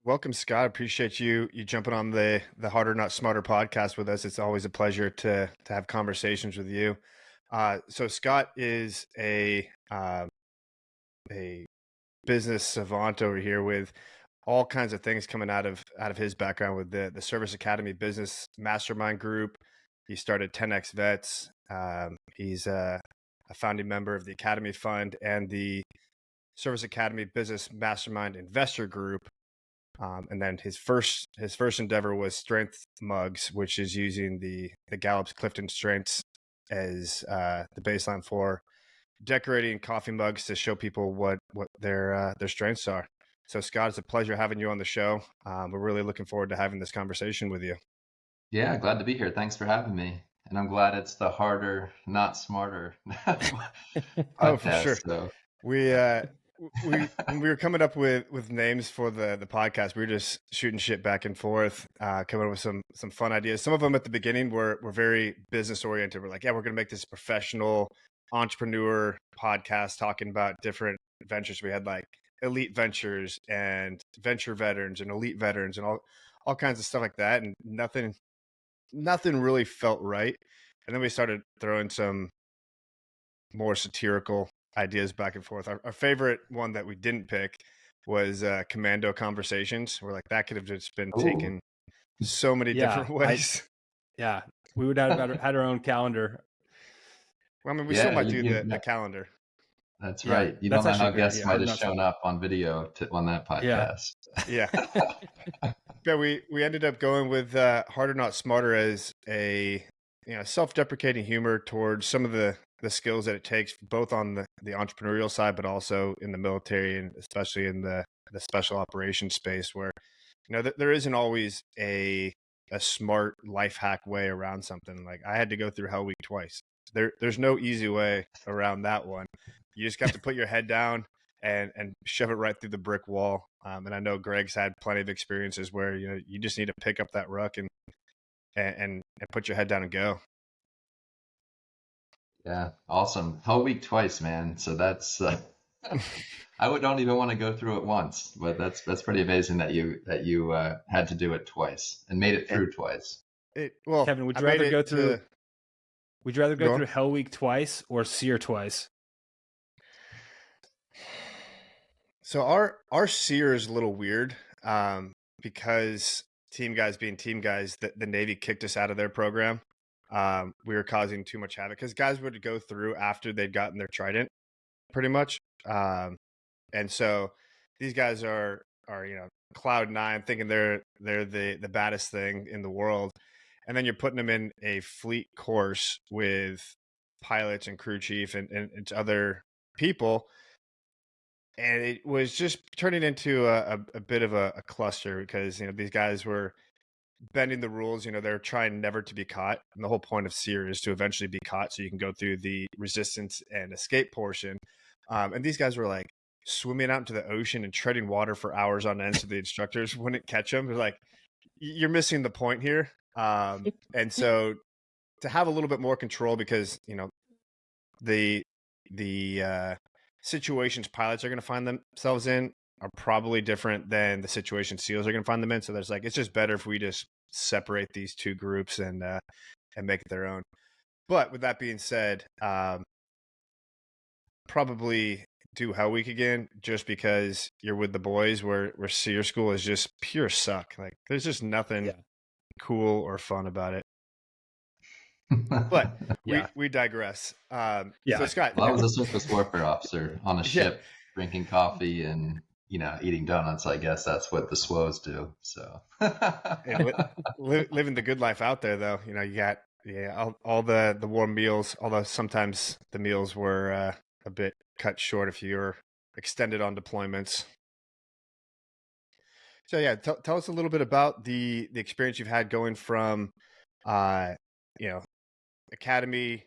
Welcome, Scott. Appreciate you jumping on the Harder Not Smarter podcast with us. It's always a pleasure to have conversations with you. So Scott is a business savant over here with all kinds of things coming out of his background with the Service Academy Business Mastermind Group. He started 10X Vets. He's a founding member of the Academy Fund and the Service Academy Business Mastermind Investor Group. And then his first endeavor was Strength Mugs, which is using the Gallup's Clifton strengths as the baseline for decorating coffee mugs to show people what their strengths are. So Scott, it's a pleasure having you on the show. We're really looking forward to having this conversation with you. Yeah, glad to be here. Thanks for having me. And I'm glad it's the harder, not smarter Oh, for podcast. sure. So, We when we were coming up with names for the podcast, we were just shooting shit back and forth, coming up with some fun ideas. Some of them at the beginning were very business oriented. We're like, yeah, we're gonna make this professional entrepreneur podcast talking about different ventures. We had like elite ventures and venture veterans and elite veterans and all kinds of stuff like that. And nothing really felt right. And then we started throwing some more satirical ideas back and forth. Our favorite one that we didn't pick was Commando Conversations. We're like, that could have just been oh, taken so many Yeah, different ways. yeah, we would have had our own calendar. Well, I mean, we still yeah, might do the calendar. that's Yeah, right. You that's don't know actually how a great guests idea. might Hard have not shown to. up on video on that Yeah, podcast. Yeah. Yeah, we ended up going with Harder Not Smarter as a self-deprecating humor towards some of the skills that it takes both on the entrepreneurial side, but also in the military and especially in the special operations space where there isn't always a smart life hack way around something. Like I had to go through Hell Week twice. There's no easy way around that one. You just have to put your head down and shove it right through the brick wall. And I know Greg's had plenty of experiences where you just need to pick up that ruck and put your head down and go. Yeah, awesome. Whole week twice, man. So that's don't even want to go through it once, but that's pretty amazing that you had to do it twice and made it And through twice. well, Kevin, I made it to would you rather go go on. through Hell Week twice or Sear twice? So our SEER is a little weird because team guys being team guys, the Navy kicked us out of their program. We were causing too much havoc because guys would go through after they'd gotten their trident, pretty much. And so these guys are cloud nine, thinking they're the baddest thing in the world, and then you're putting them in a fleet course with pilots and crew chief and other people, and it was just turning into a bit of a cluster because these guys were bending the rules. They're trying never to be caught, and the whole point of SEER is to eventually be caught so you can go through the resistance and escape portion. And these guys were like swimming out into the ocean and treading water for hours on end so the instructors wouldn't catch them. They're like, you're missing the point here. And so to have a little bit more control, because the situations pilots are going to find themselves in are probably different than the situation SEALs are going to find them in. So there's like, it's just better if we just separate these two groups and make it their own. But with that being said, probably do Hell Week again, just because you're with the boys where SEER school is just pure suck. Like there's just nothing cool or fun about it. But Yeah, we digress. So yeah, Scott, Well, I was a surface warfare officer on a yeah, ship, drinking coffee and eating donuts. I guess that's what the SWOs do. So, and living the good life out there, though. You got all the warm meals. Although sometimes the meals were a bit cut short if you were extended on deployments. So yeah, tell us a little bit about the experience you've had going from, you know, academy,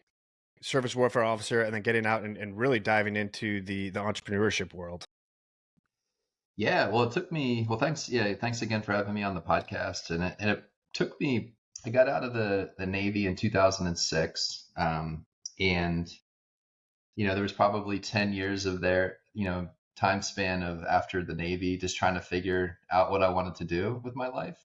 service warfare officer, and then getting out and really diving into the entrepreneurship world. yeah, well, it took me. Well, thanks. Yeah, thanks again for having me on the podcast. And it took me. I got out of the Navy in 2006, and there was probably 10 years of there, time span of after the Navy, just trying to figure out what I wanted to do with my life.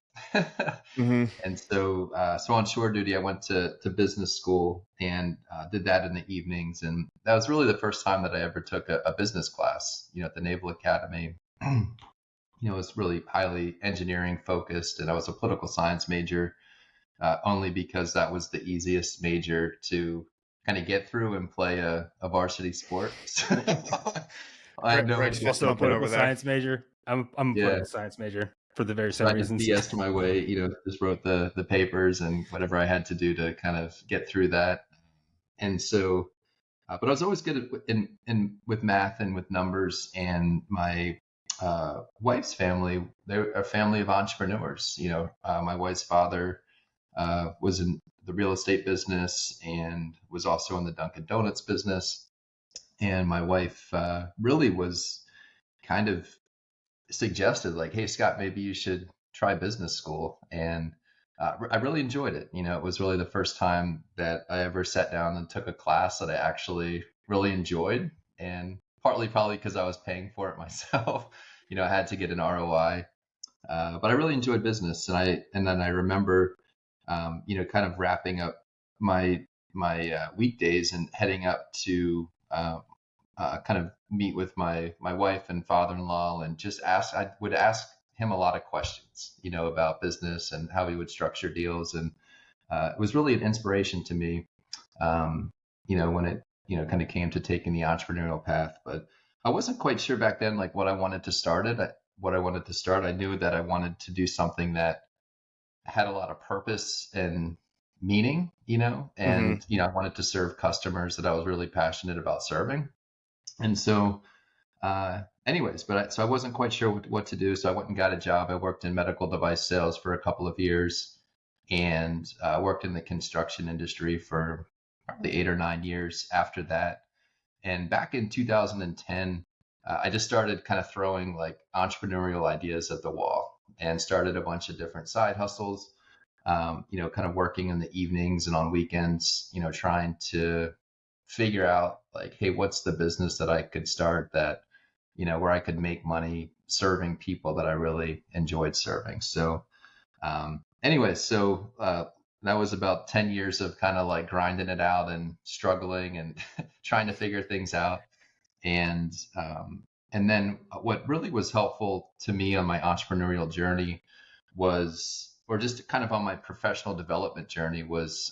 Hmm. And so on shore duty, I went to business school and did that in the evenings. And that was really the first time that I ever took a business class, at the Naval Academy. It was really highly engineering focused, and I was a political science major, only because that was the easiest major to kind of get through and play a varsity sport. So I had no Greg's idea. fist Also a pumping over political there. science major. I'm a Yeah. political science major for the very So same I just reasons. BS'd my way, just wrote the papers and whatever I had to do to kind of get through that. And so, but I was always good in with math and with numbers. And my wife's family, they're a family of entrepreneurs. My wife's father was in the real estate business and was also in the Dunkin' Donuts business. And my wife really was kind of suggested, like, hey, Scott, maybe you should try business school. And I really enjoyed it. It was really the first time that I ever sat down and took a class that I actually really enjoyed. And partly probably because I was paying for it myself, I had to get an ROI. But I really enjoyed business. And then I remember, kind of wrapping up my weekdays and heading up to kind of meet with my wife and father-in-law and just I would ask him a lot of questions, about business and how he would structure deals. And it was really an inspiration to me, when it, kind of came to taking the entrepreneurial path. But I wasn't quite sure back then, like what I wanted to start. I knew that I wanted to do something that had a lot of purpose and meaning, and, I wanted to serve customers that I was really passionate about serving. And so, anyways, so I wasn't quite sure what to do. So I went and got a job. I worked in medical device sales for a couple of years and worked in the construction industry for probably 8 or 9 years after that. And back in 2010, I just started kind of throwing like entrepreneurial ideas at the wall and started a bunch of different side hustles, kind of working in the evenings and on weekends, trying to figure out like, hey, what's the business that I could start that, where I could make money serving people that I really enjoyed serving. So, that was about 10 years of kind of like grinding it out and struggling and trying to figure things out. And then what really was helpful to me on my entrepreneurial journey or just kind of on my professional development journey was,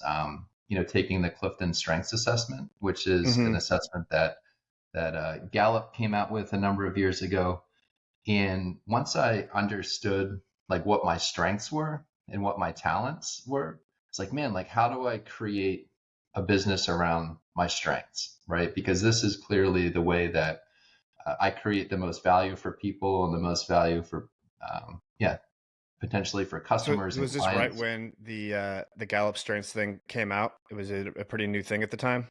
taking the Clifton Strengths Assessment, which is an assessment that Gallup came out with a number of years ago. And once I understood like what my strengths were and what my talents were, it's like, man, like how do I create a business around my strengths, right? Because this is clearly the way that I create the most value for people and the most value for, potentially for customers So was and this right clients. when the Gallup Strengths thing came out? It was a pretty new thing at the time.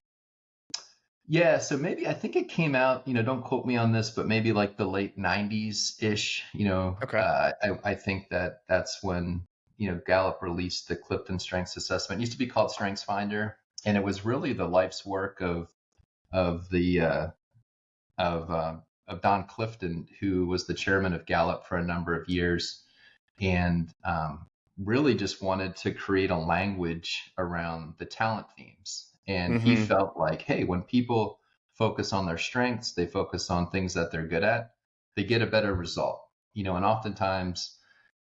Yeah, so maybe I think it came out, don't quote me on this, but maybe like the late 90s ish. Okay. I think that's when, Gallup released the Clifton Strengths Assessment. It used to be called Strengths Finder, and it was really the life's work of the of Don Clifton, who was the chairman of Gallup for a number of years, and really just wanted to create a language around the talent themes. And he felt like, hey, when people focus on their strengths, they focus on things that they're good at, they get a better result. And oftentimes,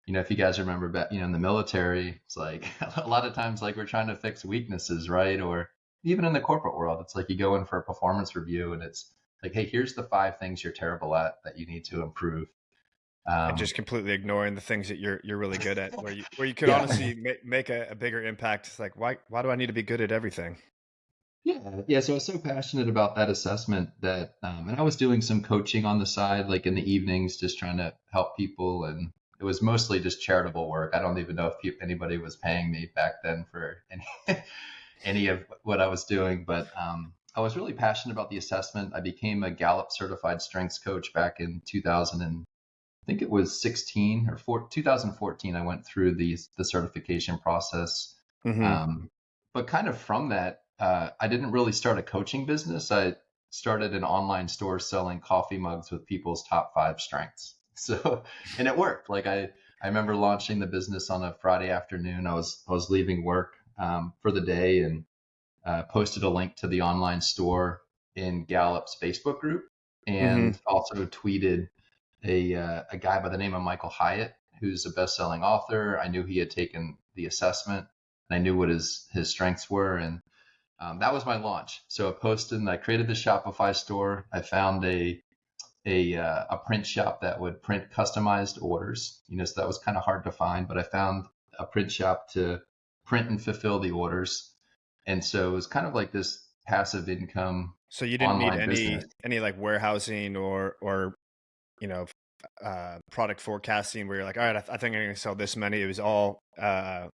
if you guys remember back, in the military, it's like a lot of times, like we're trying to fix weaknesses, right? Or even in the corporate world, it's like you go in for a performance review and it's like, hey, here's the 5 things you're terrible at that you need to improve. And just completely ignoring the things that you're really good at, where you could Yeah. honestly make a bigger impact. It's like, why do I need to be good at everything? Yeah. So I was so passionate about that assessment that, and I was doing some coaching on the side, like in the evenings, just trying to help people. And it was mostly just charitable work. I don't even know if anybody was paying me back then for any of what I was doing, but I was really passionate about the assessment. I became a Gallup certified strengths coach back in 2000, and I think it was 2014. I went through the certification process. But kind of from that, I didn't really start a coaching business. started an online store selling coffee mugs with people's top 5 strengths. So, and it worked. Like I remember launching the business on a Friday afternoon. I was leaving work for the day, and posted a link to the online store in Gallup's Facebook group, Mm-hmm. and also tweeted a guy by the name of Michael Hyatt, who's a best-selling author. I knew he had taken the assessment, and I knew what his strengths were, and that was my launch. So I posted, and I created the Shopify store. I found a print shop that would print customized orders. So that was kind of hard to find, but I found a print shop to print and fulfill the orders. And so it was kind of like this passive income So you didn't need online business. any like warehousing or product forecasting where you're like, all right, I think I'm going to sell this many. It was all a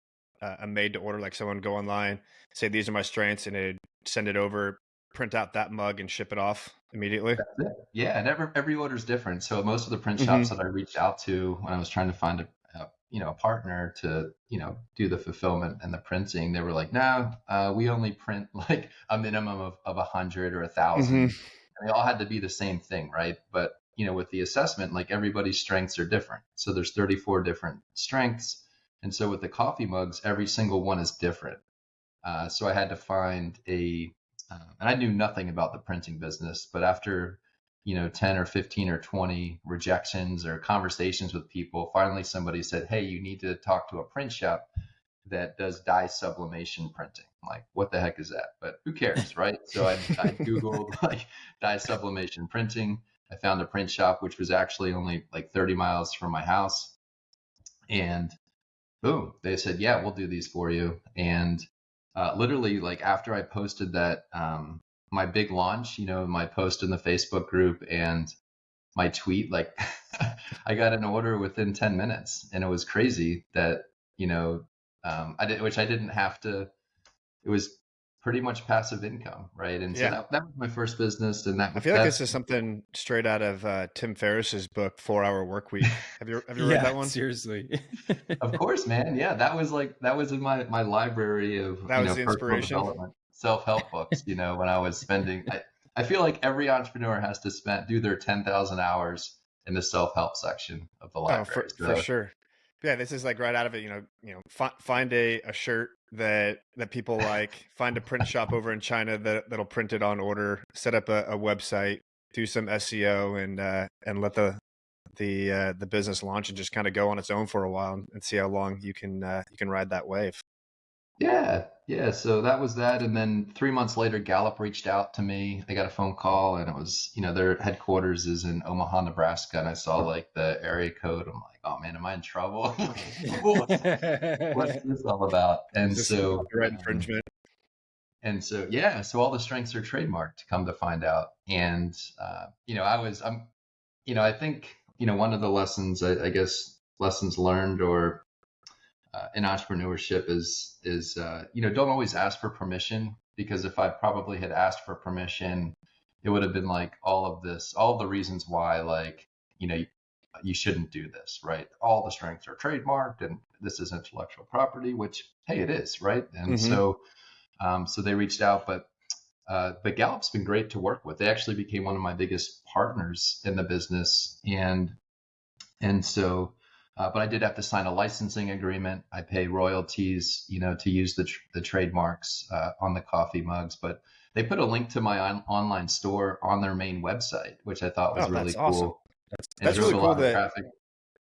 made to order. Like someone go online, say these are my strengths, and it'd send it over, print out that mug, and ship it off immediately. That's it. Yeah, and every order is different. So most of the print shops Mm-hmm. that I reached out to when I was trying to find a partner to do the fulfillment and the printing, they were like, no, we only print like a minimum of 100 or 1,000, Mm-hmm. and they all had to be the same thing, right? But with the assessment, like everybody's strengths are different. So there's 34 different strengths, and so with the coffee mugs, every single one is different. So I had to find and I knew nothing about the printing business, but after 10 or 15 or 20 rejections or conversations with people, finally somebody said, hey, you need to talk to a print shop that does dye sublimation printing. I'm like, what the heck is that? But who cares, right? So I Googled like dye sublimation printing. I found a print shop, which was actually only like 30 miles from my house. And boom, they said, yeah, we'll do these for you. And literally, like after I posted that, my big launch, my post in the Facebook group and my tweet, like I got an order within 10 minutes, and it was crazy that, which I didn't have to, it was pretty much passive income, right? And so Yeah. that was my first business, and I feel like this that's, is something straight out of Tim Ferriss's book, 4 Hour Work Week. Have you read Yeah, that one? seriously. of course, man. Yeah, that was in my library of That was the personal inspiration. development, self-help books. When I was spending, I feel like every entrepreneur has to do their 10,000 hours in the self-help section of the Oh, library. for So sure. Yeah, this is like right out of it. Find a shirt that people like. Find a print shop over in China that'll print it on order. Set up a website. Do some SEO and let the business launch and just kind of go on its own for a while and see how long you can ride that wave. yeah. So that was that, and then 3 months later, Gallup reached out to me. I got a phone call, and it was their headquarters is in Omaha, Nebraska, and I saw like the area code. I'm like, oh man, am I in trouble? What's this all about? Is this some copyright infringement? Yeah, so all the strengths are trademarked, come to find out. And I think one of the lessons, I guess, lessons learned or in entrepreneurship is don't always ask for permission, because if I probably had asked for permission, it would have been like all of the reasons why, like you shouldn't do this, right? All the strengths are trademarked, and this is intellectual property, which hey, it is, right? And Mm-hmm. so they reached out, but Gallup's been great to work with. They actually became one of my biggest partners in the business, and so. But I did have to sign a licensing agreement. I pay royalties, to use the trademarks on the coffee mugs. But they put a link to my online store on their main website, which I thought was really That's awesome. cool. That's drove really a cool lot of that traffic.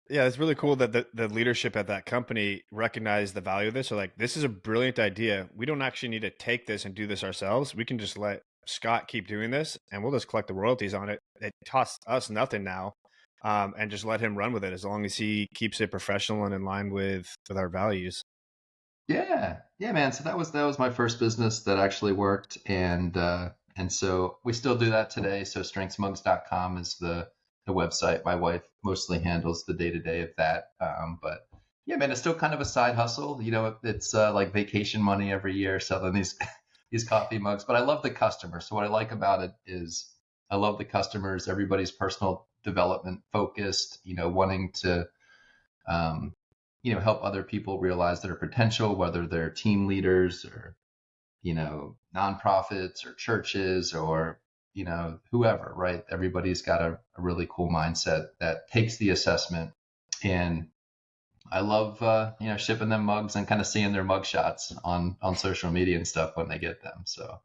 Yeah, it's really cool that the leadership at that company recognized the value of this. So like, this is a brilliant idea. We don't actually need to take this and do this ourselves. We can just let Scott keep doing this and we'll just collect the royalties on it. It costs us nothing now. And just let him run with it as long as he keeps it professional and in line with our values. Yeah, man. So that was my first business that actually worked, and so we still do that today. So strengthsmugs.com is the website. My wife mostly handles the day-to-day of that. But yeah, man, it's still kind of a side hustle. It's like vacation money every year selling these coffee mugs. But I love the customer. So what I like about it is I love the customers. Everybody's personal development focused. Wanting to help other people realize their potential, whether they're team leaders or nonprofits or churches or whoever, right? Everybody's got a really cool mindset that takes the assessment. And I love, shipping them mugs and kind of seeing their mug shots on social media and stuff when they get them. So,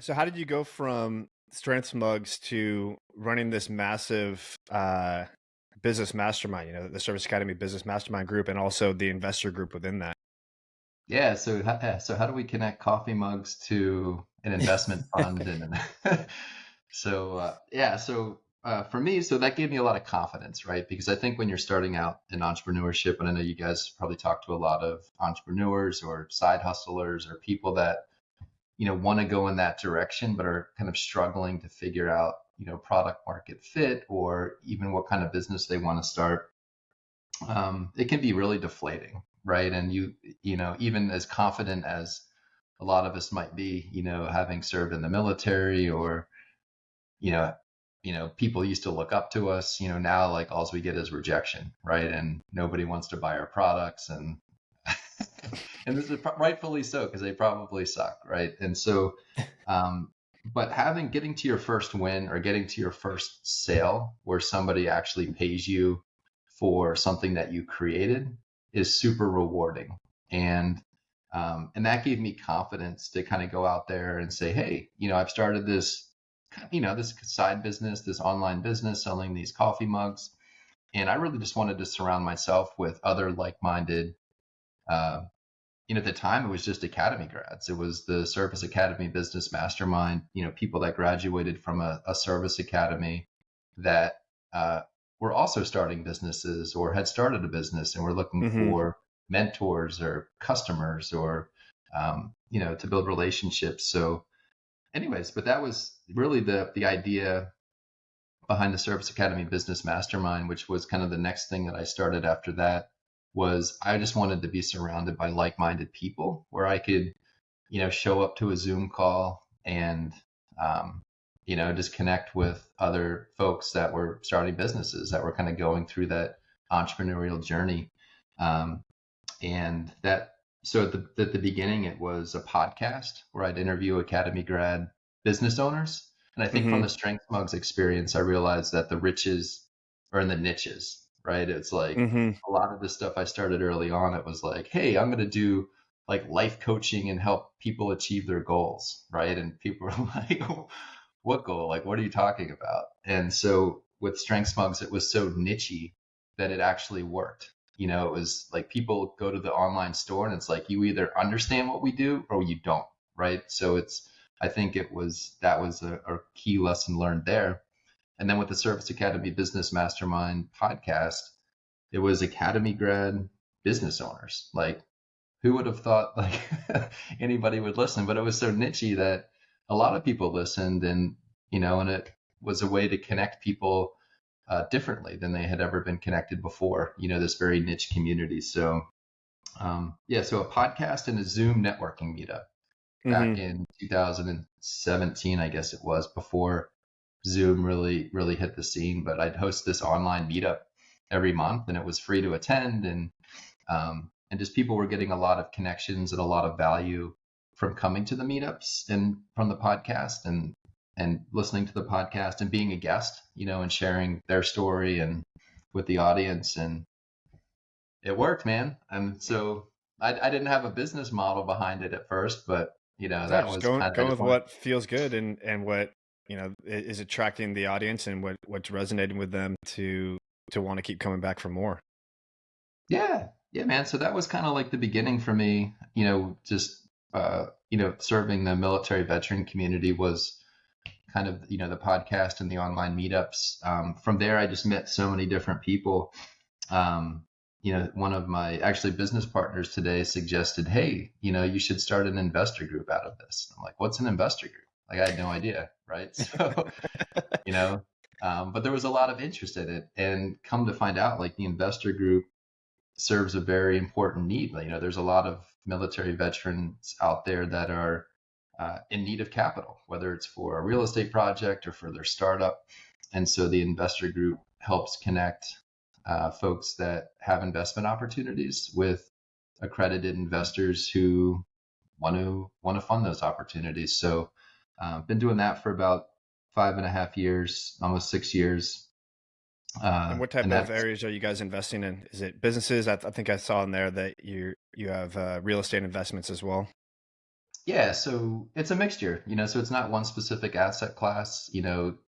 So how did you go from Strengths Mugs to running this massive business mastermind? The Service Academy Business Mastermind group, and also the investor group within that. yeah. So how do we connect coffee mugs to an investment fund? And for me, so that gave me a lot of confidence, right? Because I think when you're starting out in entrepreneurship, and I know you guys probably talk to a lot of entrepreneurs or side hustlers or people that want to go in that direction, but are kind of struggling to figure out, product market fit, or even what kind of business they want to start. It can be really deflating, right? And even as confident as a lot of us might be, having served in the military, or, you know, people used to look up to us, now like all we get is rejection, right? And nobody wants to buy our products, and and this is rightfully so, because they probably suck, right? And so, but getting to your first win, or getting to your first sale where somebody actually pays you for something that you created, is super rewarding. And that gave me confidence to kind of go out there and say, hey, I've started this, this side business, this online business selling these coffee mugs. And I really just wanted to surround myself with other like-minded, at the time it was just academy grads. It was the Service Academy Business Mastermind, people that graduated from a service academy that were also starting businesses, or had started a business, and were looking for mentors or customers, or, to build relationships. So anyways, but that was really the idea behind the Service Academy Business Mastermind, which was kind of the next thing that I started after that. Was I just wanted to be surrounded by like-minded people, where I could, show up to a Zoom call and, just connect with other folks that were starting businesses, that were kind of going through that entrepreneurial journey. And that, so at the beginning, it was a podcast where I'd interview academy grad business owners. And I think from the Strength Mugs experience, I realized that the riches are in the niches, right? It's like a lot of the stuff I started early on, it was like, hey, I'm going to do like life coaching and help people achieve their goals, right? And people were like, what goal? Like, what are you talking about? And so with Strengths Mugs, it was so nichey that it actually worked. It was like, people go to the online store and it's like, you either understand what we do or you don't, right? So I think that was a key lesson learned there. And then with the Service Academy Business Mastermind podcast, it was academy grad business owners. Like, who would have thought like anybody would listen? But it was so nichey that a lot of people listened, and and it was a way to connect people differently than they had ever been connected before. This very niche community. So so a podcast and a Zoom networking meetup back in 2017, I guess it was, before Zoom really hit the scene. But I'd host this online meetup every month, and it was free to attend, and just people were getting a lot of connections and a lot of value from coming to the meetups and from the podcast, and listening to the podcast and being a guest, and sharing their story and with the audience. And it worked, man. And so I didn't have a business model behind it at first, but that was going with what feels good, and what is attracting the audience, and what's resonating with them to want to keep coming back for more. Yeah, man. So that was kind of like the beginning for me. Just serving the military veteran community was kind of the podcast and the online meetups. From there, I just met so many different people. One of my actually business partners today suggested, hey, you should start an investor group out of this. I'm like, what's an investor group? Like, I had no idea, right? So, but there was a lot of interest in it, and come to find out, like, the investor group serves a very important need. There's a lot of military veterans out there that are in need of capital, whether it's for a real estate project or for their startup. And so the investor group helps connect folks that have investment opportunities with accredited investors who want to fund those opportunities. So Been doing that for about 5.5 years, almost 6 years. And what type And of that's, areas are you guys investing in? Is it businesses? I think I saw in there that you have real estate investments as well. yeah, so it's a mixture, so it's not one specific asset class,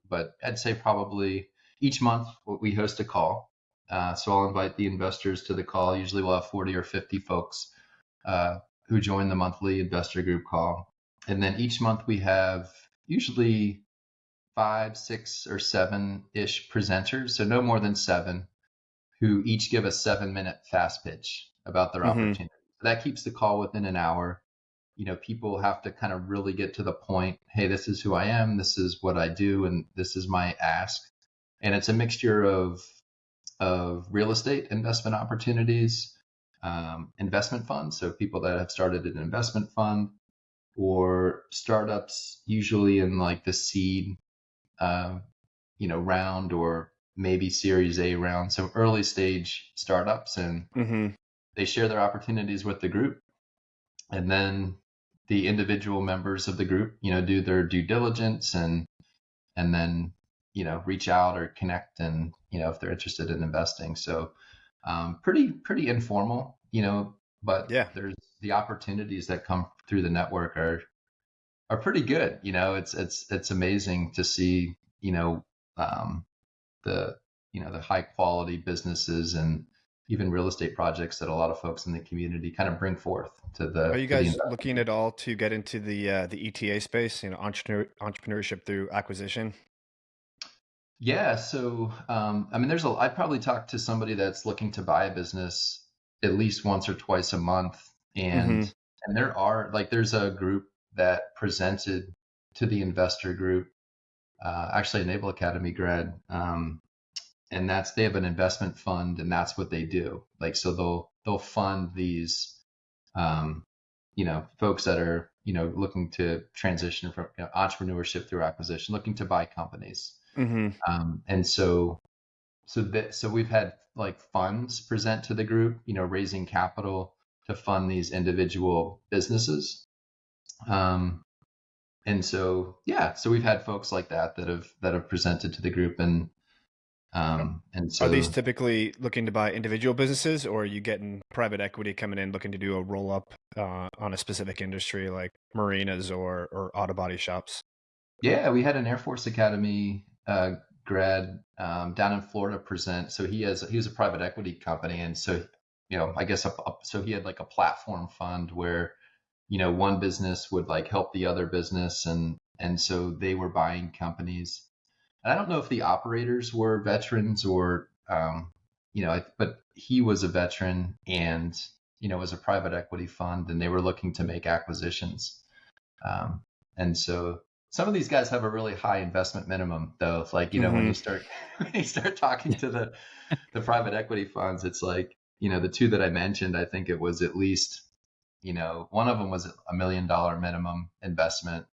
but I'd say probably each month we host a call. So I'll invite the investors to the call. Usually we'll have 40 or 50 folks who join the monthly investor group call. And then each month we have usually 5, 6, or 7-ish presenters, so no more than 7, who each give a 7-minute fast pitch about their Mm-hmm. opportunity. That keeps the call within an hour. People have to kind of really get to the point. Hey, this is who I am. This is what I do. And this is my ask. And it's a mixture of real estate investment opportunities, investment funds. So people that have started an investment fund, or startups, usually in like the seed, round, or maybe Series A round. So early stage startups, and Mm-hmm. they share their opportunities with the group. And then the individual members of the group, do their due diligence, and then, reach out or connect, and, if they're interested in investing. So pretty informal, but Yeah. there's the opportunities that come through the network are pretty good. It's amazing to see, um, the high quality businesses and even real estate projects that a lot of folks in the community kind of bring forth to Are the you to the guys investment. looking at all to get into the ETA space? Entrepreneurship through acquisition. Yeah, so I mean, I'd probably talk to somebody that's looking to buy a business at least once or twice a month, and Mm-hmm. there's a group that presented to the investor group, actually a Naval Academy grad, and they have an investment fund, and that's what they do. Like, so they'll fund these, folks that are looking to transition from entrepreneurship through acquisition, looking to buy companies. Mm-hmm. And so we've had like funds present to the group, raising capital to fund these individual businesses. And so, yeah, so we've had folks like that have presented to the group, and Are these so, typically looking to buy individual businesses, or are you getting private equity coming in looking to do a roll up on a specific industry like marinas or auto body shops? yeah, we had an Air Force Academy grad down in Florida present. So he was a private equity company, and so I guess so he had like a platform fund where one business would like help the other business, and so they were buying companies. And I don't know if the operators were veterans or but he was a veteran, and it was a private equity fund, and they were looking to make acquisitions. And so some of these guys have a really high investment minimum, though. It's like, when Mm-hmm. you start when you start talking to the private equity funds, it's like, the two that I mentioned, I think it was at least, one of them was $1 million minimum investment,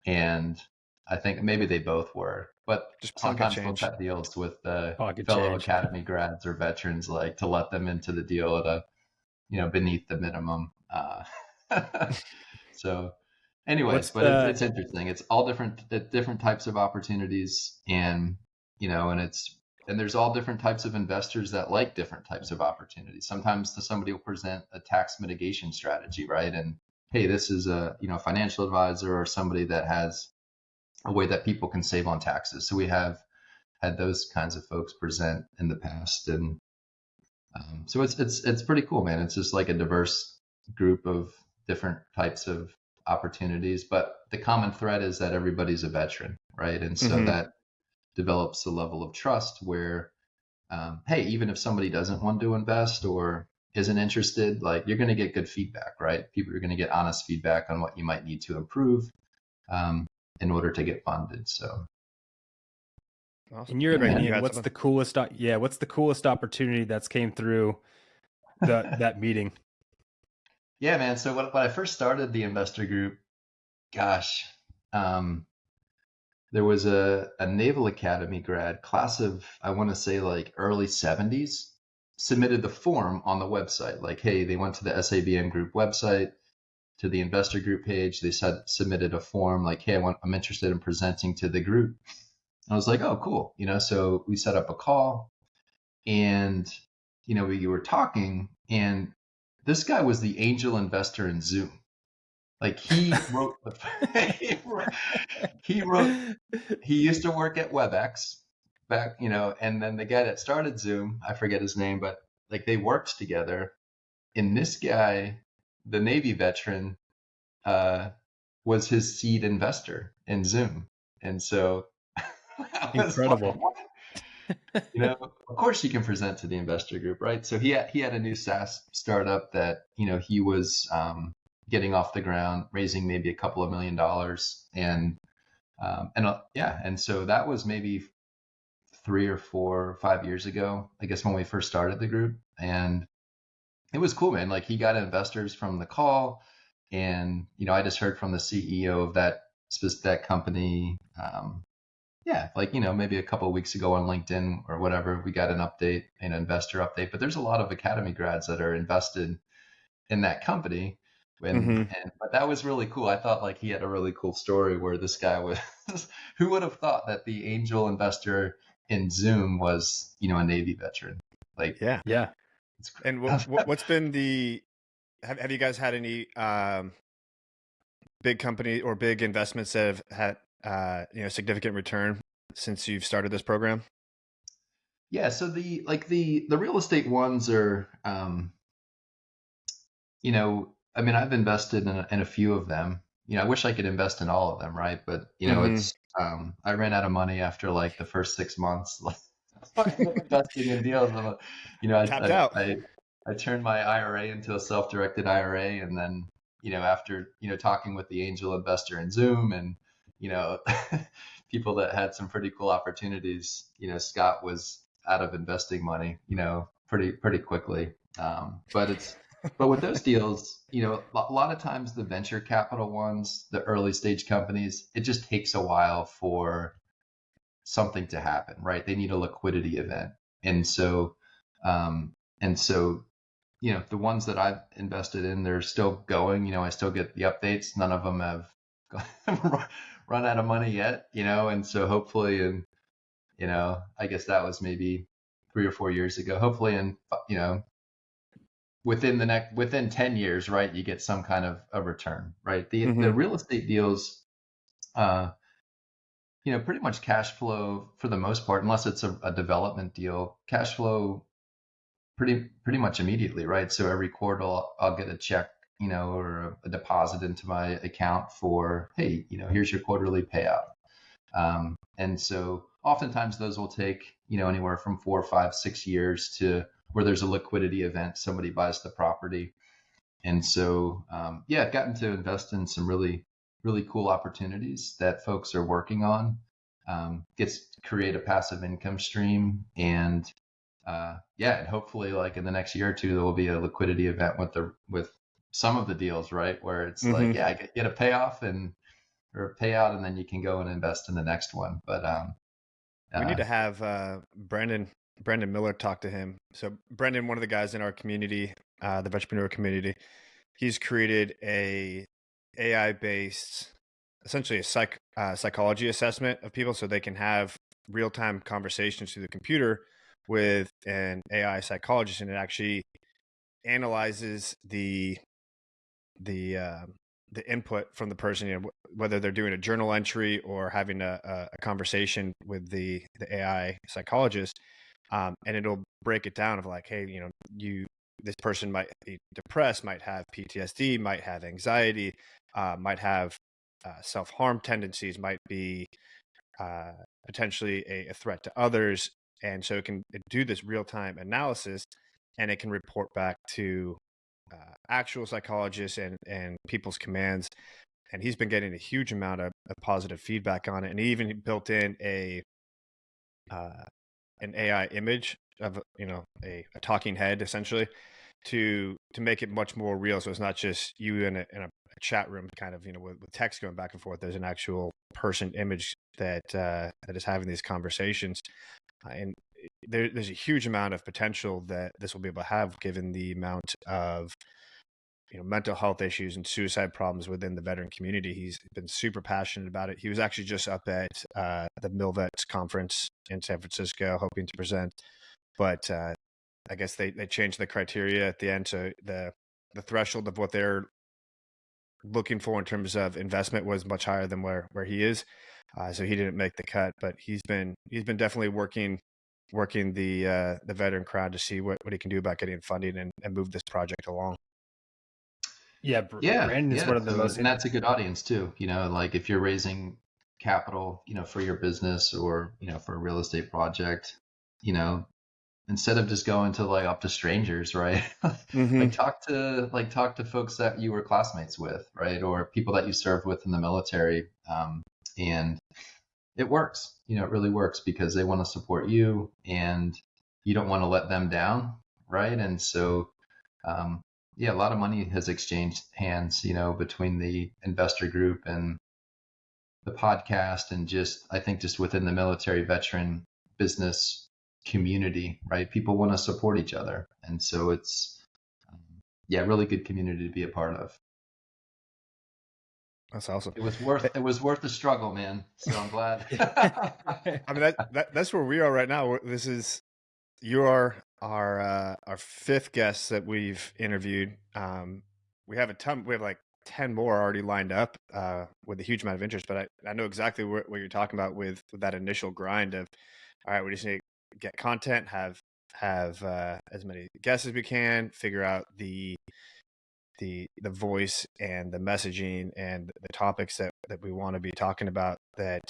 and I think maybe they both were. But Just pocket sometimes we'll change. cut deals with Pocket fellow change. academy grads or veterans, like to let them into the deal at a, beneath the minimum. So anyways, What's but the it's interesting. It's all different types of opportunities, and and there's all different types of investors that like different types of opportunities. Sometimes somebody will present a tax mitigation strategy, right? And hey, this is a financial advisor or somebody that has a way that people can save on taxes. So we have had those kinds of folks present in the past, and so it's pretty cool, man. It's just like a diverse group of different types of opportunities, but the common thread is that everybody's a veteran, right? And so Mm-hmm. that develops a level of trust where, hey, even if somebody doesn't want to invest or isn't interested, like, you're going to get good feedback, right? People are going to get honest feedback on what you might need to improve um, in order to get funded. So, Awesome. in your yeah, man. You opinion, had something? what's the coolest opportunity that's came through that meeting? Yeah, man. So when I first started the investor group, gosh, um, there was a Naval Academy grad, class of, I want to say like early 70s, submitted the form on the website. Like, hey, they went to the SABM group website to the investor group page. They submitted a form like, hey, I'm interested in presenting to the group. I was like, oh, cool. So we set up a call, and, we were talking, and this guy was the angel investor in Zoom. Like he wrote, he used to work at WebEx back, and then the guy that started Zoom, I forget his name, but like they worked together. And this guy, the Navy veteran, was his seed investor in Zoom. And so I was Incredible. like, what? Of course you can present to the investor group, right? So he had a new SaaS startup that, he was getting off the ground, raising maybe a couple of $1 million. And so that was maybe 3 or 4 or 5 years ago, I guess, when we first started the group. And it was cool, man. Like he got investors from the call, and, I just heard from the CEO of that company. Maybe a couple of weeks ago on LinkedIn or whatever, we got an investor update, but there's a lot of academy grads that are invested in that company. But that was really cool. I thought like he had a really cool story where this guy was, who would have thought that the angel investor in Zoom was, a Navy veteran? Like, yeah. And what's been have you guys had any big company or big investments that have had significant return since you've started this program? Yeah, so the real estate ones are, I've invested in a few of them. I wish I could invest in all of them, right? But it's I ran out of money after like the first 6 months. Investing in deals. Tapped out. I turned my IRA into a self-directed IRA, and then after talking with the angel investor in Zoom, and people that had some pretty cool opportunities, Scott was out of investing money, pretty quickly. But with those deals, a lot of times the venture capital ones, the early stage companies, it just takes a while for something to happen, right? They need a liquidity event. And so, the ones that I've invested in, they're still going. I still get the updates. None of them have run out of money yet, and so hopefully, and I guess that was maybe 3 or 4 years ago. Hopefully, within 10 years, right, you get some kind of a return, right? The real estate deals, pretty much cash flow for the most part, unless it's a development deal, cash flow pretty much immediately, right? So every quarter I'll get a check, or a deposit into my account for, hey, here's your quarterly payout. And so oftentimes those will take, anywhere from 4, 5, 6 years to where there's a liquidity event, somebody buys the property. And so, I've gotten to invest in some really, really cool opportunities that folks are working on, create a passive income stream. And and hopefully like in the next year or two, there will be a liquidity event with some of the deals, right? Where it's like, I get a payoff or a payout, and then you can go and invest in the next one. But we need to have Brandon Miller talk to him. So Brandon, one of the guys in our community, the entrepreneur community, he's created a AI-based, essentially a psychology assessment of people, so they can have real-time conversations through the computer with an AI psychologist, and it actually analyzes the input from the person, whether they're doing a journal entry or having a conversation with the AI psychologist, and it'll break it down of like, hey, this person might be depressed, might have PTSD, might have anxiety, might have self-harm tendencies, might be potentially a threat to others. And so it can do this real-time analysis, and it can report back to actual psychologists and people's commands. And he's been getting a huge amount of positive feedback on it. And he even built in an AI image of a talking head, essentially, to make it much more real. So it's not just you in a chat room, kind of with text going back and forth. There's an actual person image that is having these conversations, and there's a huge amount of potential that this will be able to have, given the amount of mental health issues and suicide problems within the veteran community. He's been super passionate about it. He was actually just up at the MilVets conference in San Francisco, hoping to present, but I guess they changed the criteria at the end, so the threshold of what they're looking for in terms of investment was much higher than where he is. So he didn't make the cut, but he's been definitely working the veteran crowd to see what he can do about getting funding and move this project along. Yeah, Brandon is one of the most, and that's a good audience too. Like if you're raising capital, for your business or for a real estate project, instead of just going to like up to strangers, right? Mm-hmm. talk to folks that you were classmates with, right, or people that you served with in the military, and it works. It really works because they want to support you, and you don't want to let them down, right? And so, a lot of money has exchanged hands, between the investor group and the podcast, and I think just within the military veteran business community, right? People want to support each other. And so it's, really good community to be a part of. That's awesome. It was worth the struggle, man. So I'm glad. I mean, that's where we are right now. You are our fifth guest that we've interviewed. We have like 10 more already lined up with a huge amount of interest, but I know exactly what you're talking about with that initial grind of, all right, we just need to get content, have as many guests as we can, figure out the voice and the messaging and the topics that we want to be talking about that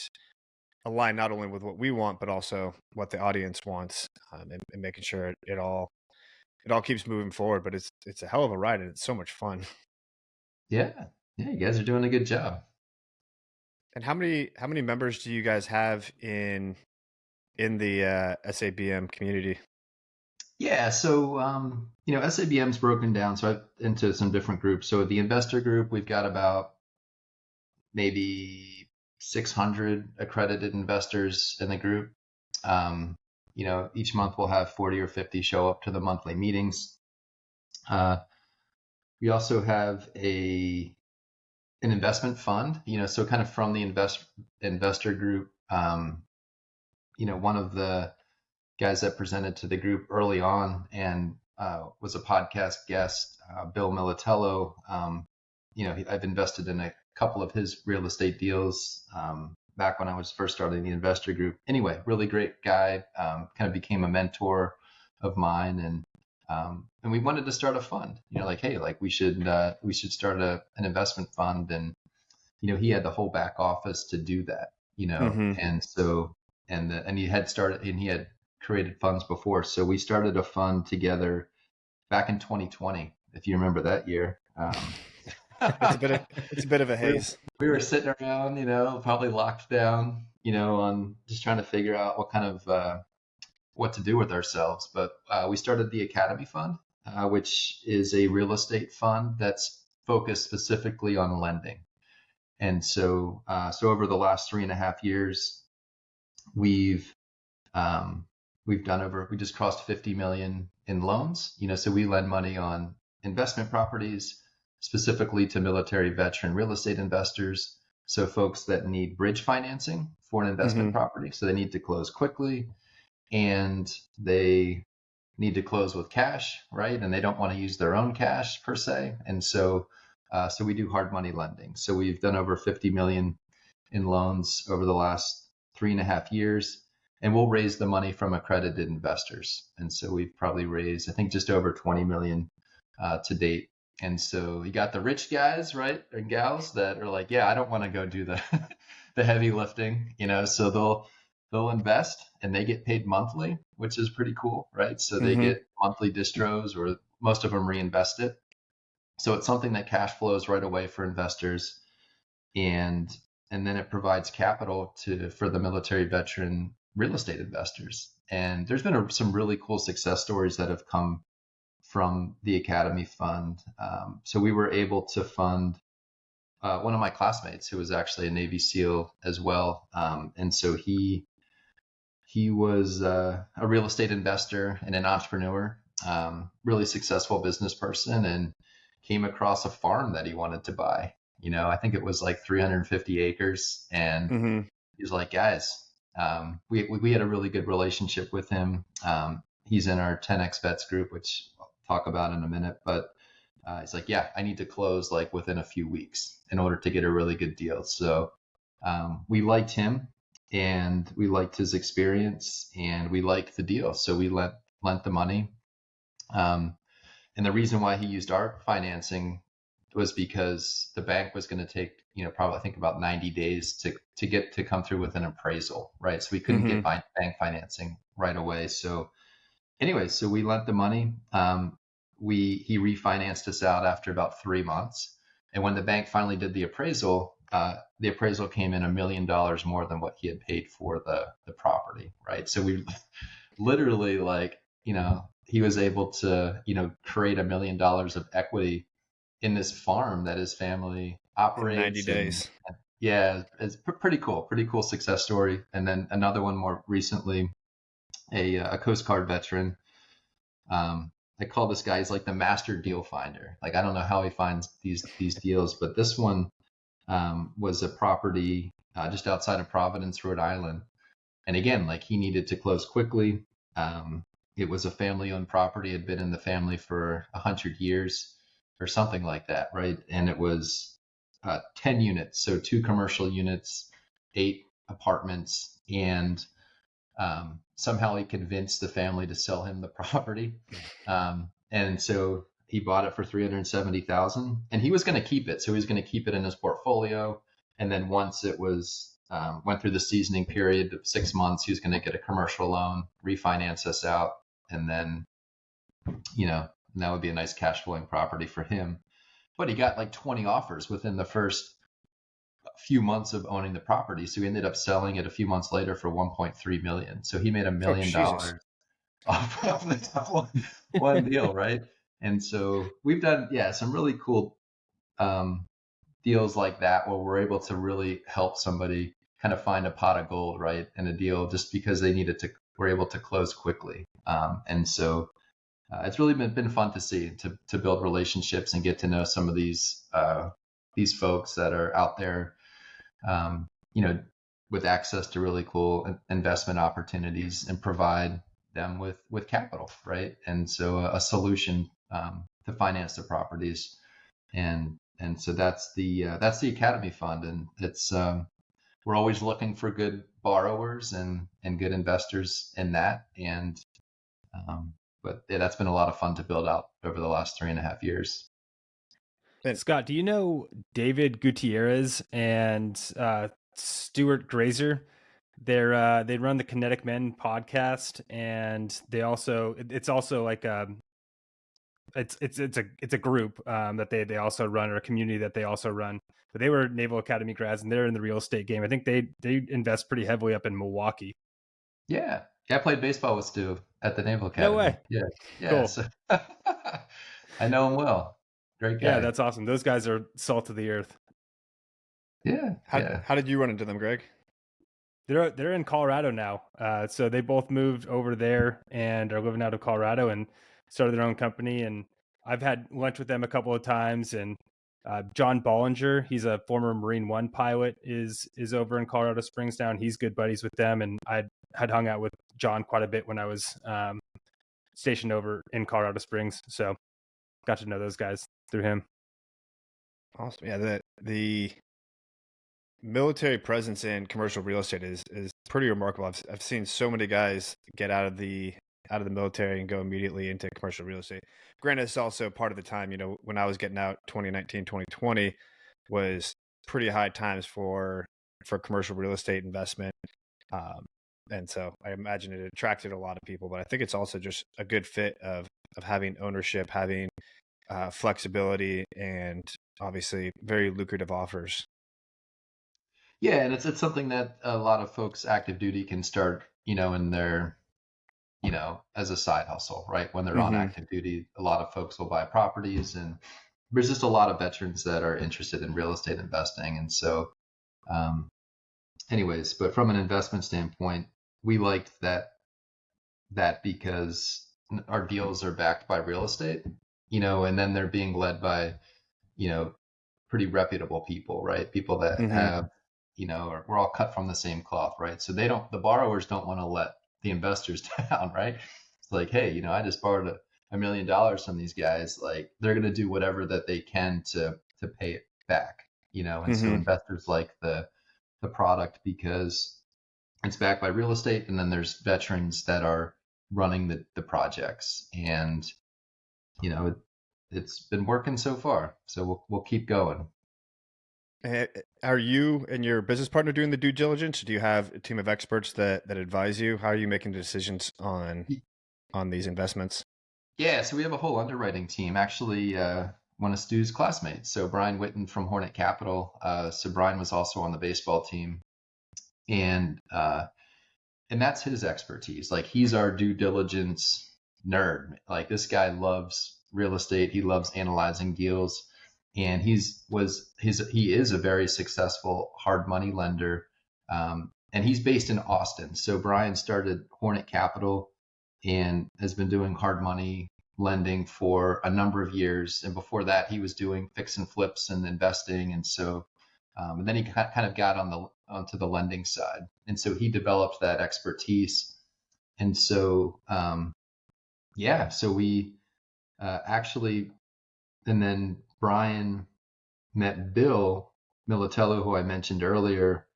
align not only with what we want, but also what the audience wants, and making sure it all keeps moving forward. But it's a hell of a ride, and it's so much fun. Yeah, you guys are doing a good job. And how many members do you guys have in the SABM community? Yeah, so SABM's broken down into some different groups. So the investor group, we've got about maybe 600 accredited investors in the group. Each month we'll have 40 or 50 show up to the monthly meetings. We also have an investment fund, so kind of from the investor group. One of the guys that presented to the group early on and was a podcast guest, Bill Militello. I've invested in a couple of his real estate deals back when I was first starting the investor group. Anyway, really great guy, kind of became a mentor of mine, and we wanted to start a fund. We should start an investment fund, and he had the whole back office to do that. Mm-hmm. And so and he had created funds before, so we started a fund together back in 2020, if you remember that year. It's a bit of a haze. We were sitting around, probably locked down, on just trying to figure out what to do with ourselves. But we started the Academy Fund, which is a real estate fund that's focused specifically on lending. And so over the last 3.5 years, we just crossed 50 million in loans. So we lend money on investment properties, specifically to military veteran real estate investors. So folks that need bridge financing for an investment property. So they need to close quickly, and they need to close with cash, right? And they don't want to use their own cash per se. And so we do hard money lending. So we've done over 50 million in loans over the last 3.5 years, and we'll raise the money from accredited investors. And so we've probably raised, I think, just over 20 million to date. And so you got the rich guys, right, and gals that are like, yeah, I don't want to go do the the heavy lifting, so they'll invest and they get paid monthly, which is pretty cool, right? So they get monthly distros, or most of them reinvest it. So it's something that cash flows right away for investors, and then it provides capital for the military veteran real estate investors. And there's been some really cool success stories that have come from the Academy Fund. So we were able to fund one of my classmates who was actually a Navy SEAL as well. And so he was a real estate investor and an entrepreneur, really successful business person. And came across a farm that he wanted to buy. I think it was like 350 acres. And Mm-hmm. he's like, guys, we had a really good relationship with him. He's in our 10X Bets group, which I'll talk about in a minute. But he's like, yeah, I need to close like within a few weeks in order to get a really good deal. So we liked him and we liked his experience and we liked the deal. So we lent the money. And the reason why he used our financing was because the bank was going to take, probably I think about 90 days to come through with an appraisal, right? So we couldn't get bank financing right away. So anyway, so we lent the money. He refinanced us out after about 3 months. And when the bank finally did the appraisal came in $1 million more than what he had paid for the property, right? So we literally he was able to, create $1 million of equity in this farm that his family operates. In 90 days. Yeah, it's pretty cool success story. And then another one more recently, a Coast Guard veteran. I call this guy, he's like the master deal finder. Like, I don't know how he finds these deals, but this one was a property just outside of Providence, Rhode Island. And again, like he needed to close quickly. It was a family-owned property, had been in the family for 100 years or something like that, right? And it was 10 units, so 2 commercial units, 8 apartments, and somehow he convinced the family to sell him the property. And so he bought it for $370,000, and he was going to keep it. So he was going to keep it in his portfolio. And then once it was went through the seasoning period of 6 months, he was going to get a commercial loan, refinance us out, and then, that would be a nice cash flowing property for him. But he got like 20 offers within the first few months of owning the property. So he ended up selling it a few months later for $1.3 million. So he made $1 million off of that one deal, right? And so we've done, some really cool deals like that where we're able to really help somebody kind of find a pot of gold, right? And a deal just because they were able to close quickly. And so it's really been fun to see, to build relationships and get to know some of these folks that are out there, with access to really cool investment opportunities and provide them with capital, right? And so a solution to finance the properties. And so that's the Academy Fund. And it's, we're always looking for good borrowers and good investors in that. And, but yeah, that's been a lot of fun to build out over the last 3.5 years. Scott, do you know David Gutierrez and Stuart Grazer? They run the Kinetic Men podcast, and it's also like it's a group that they also run, or a community that they also run. But they were Naval Academy grads, and they're in the real estate game. I think they invest pretty heavily up in Milwaukee. Yeah, I played baseball with Stu at the Naval Academy. No way. Yeah. Cool. So I know him well. Great guy. Yeah, that's awesome. Those guys are salt of the earth. Yeah. How did you run into them, Greg? They're in Colorado now. So they both moved over there and are living out of Colorado and started their own company. And I've had lunch with them a couple of times. And John Bollinger, he's a former Marine One pilot, is over in Colorado Springs now, and he's good buddies with them. And I had hung out with John quite a bit when I was stationed over in Colorado Springs. So got to know those guys through him. Awesome. Yeah, the military presence in commercial real estate is pretty remarkable. I've seen so many guys get out of the military and go immediately into commercial real estate. Granted, it's also part of the time, when I was getting out, 2019, 2020 was pretty high times for commercial real estate investment. And so I imagine it attracted a lot of people, but I think it's also just a good fit of having ownership, having flexibility, and obviously very lucrative offers. Yeah, and it's something that a lot of folks active duty can start, in their, as a side hustle, right? When they're on active duty, a lot of folks will buy properties, and there's just a lot of veterans that are interested in real estate investing. And so, anyways, but from an investment standpoint, we liked that because our deals are backed by real estate. and then they're being led by, pretty reputable people, right? People that Mm-hmm. have, we're all cut from the same cloth, right? So the borrowers don't want to let the investors down, right? It's like, hey, I just borrowed $1 million from these guys. Like they're going to do whatever that they can to pay it back, and so Mm-hmm. investors like the product because it's backed by real estate. And then there's veterans that are running the projects and, it, it's been working so far. So we'll keep going. Are you and your business partner doing the due diligence? Do you have a team of experts that advise you? How are you making decisions on these investments? Yeah, so we have a whole underwriting team. Actually, one of Stu's classmates. So Brian Witten from Hornet Capital. So Brian was also on the baseball team, and that's his expertise. Like he's our due diligence nerd. Like this guy loves real estate. He loves analyzing deals, and he is a very successful hard money lender. And he's based in Austin. So Brian started Hornet Capital and has been doing hard money lending for a number of years. And before that, he was doing fix and flips and investing. And so, and then he kind of got onto the lending side. And so he developed that expertise. And so, so we actually, and then Brian met Bill Militello, who I mentioned earlier,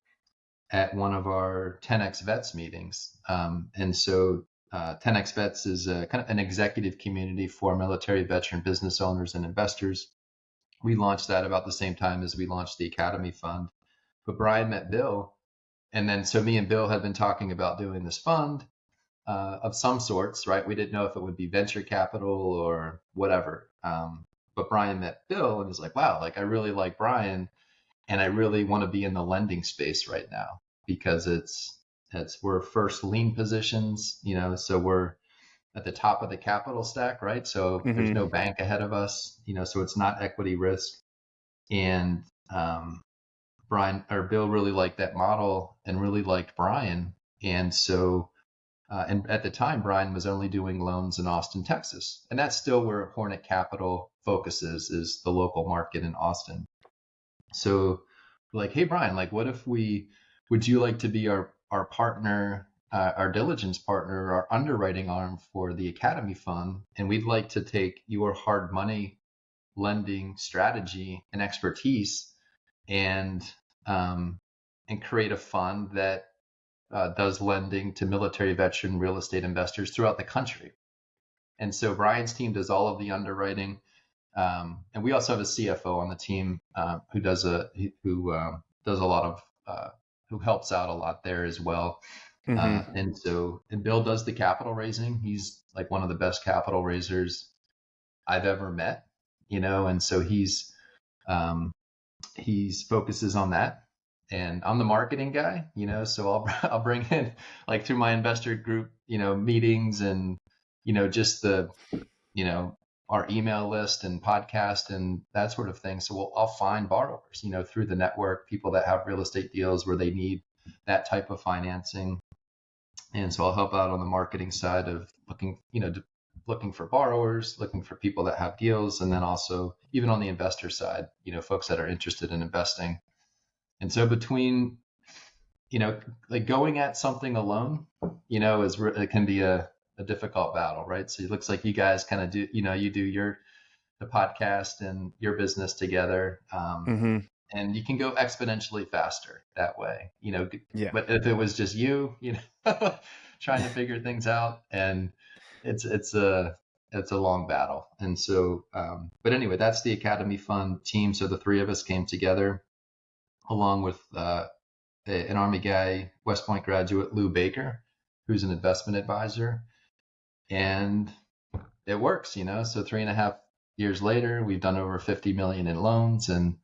at one of our 10X Vets meetings. And so 10X Vets is kind of an executive community for military veteran business owners and investors. We launched that about the same time as we launched the Academy Fund. But Brian met Bill. And then so me and Bill had been talking about doing this fund of some sorts, right? We didn't know if it would be venture capital or whatever. But Brian met Bill and was like, wow, like I really like Brian and I really want to be in the lending space right now because we're first lien positions, so we're at the top of the capital stack, right? So there's no bank ahead of us, so it's not equity risk. And Bill really liked that model and really liked Brian. And so, and at the time, Brian was only doing loans in Austin, Texas. And that's still where Hornet Capital focuses, is the local market in Austin. So like, hey, Brian, like, would you like to be our partner, our diligence partner, our underwriting arm for the Academy Fund? And we'd like to take your hard money lending strategy and expertise and create a fund that does lending to military veteran real estate investors throughout the country. And so Brian's team does all of the underwriting. And we also have a CFO on the team who does a lot of who helps out a lot there as well. Mm-hmm. And Bill does the capital raising. He's like one of the best capital raisers I've ever met, and so he's focuses on that. And I'm the marketing guy, so I'll bring in like through my investor group, meetings and, just the, our email list and podcast and that sort of thing. So I'll find borrowers, through the network, people that have real estate deals where they need that type of financing. And so I'll help out on the marketing side of looking for borrowers, looking for people that have deals. And then also even on the investor side, folks that are interested in investing. And so between, like going at something alone, it can be a difficult battle, right? So it looks like you guys kind of do, you do the podcast and your business together. Mm-hmm. And you can go exponentially faster that way, Yeah. but if it was just you, trying to figure things out, and it's a long battle. And so, but anyway, that's the Academy Fund team. So the three of us came together along with an Army guy, West Point graduate, Lou Baker, who's an investment advisor. And it works, so 3.5 years later, we've done over 50 million in loans and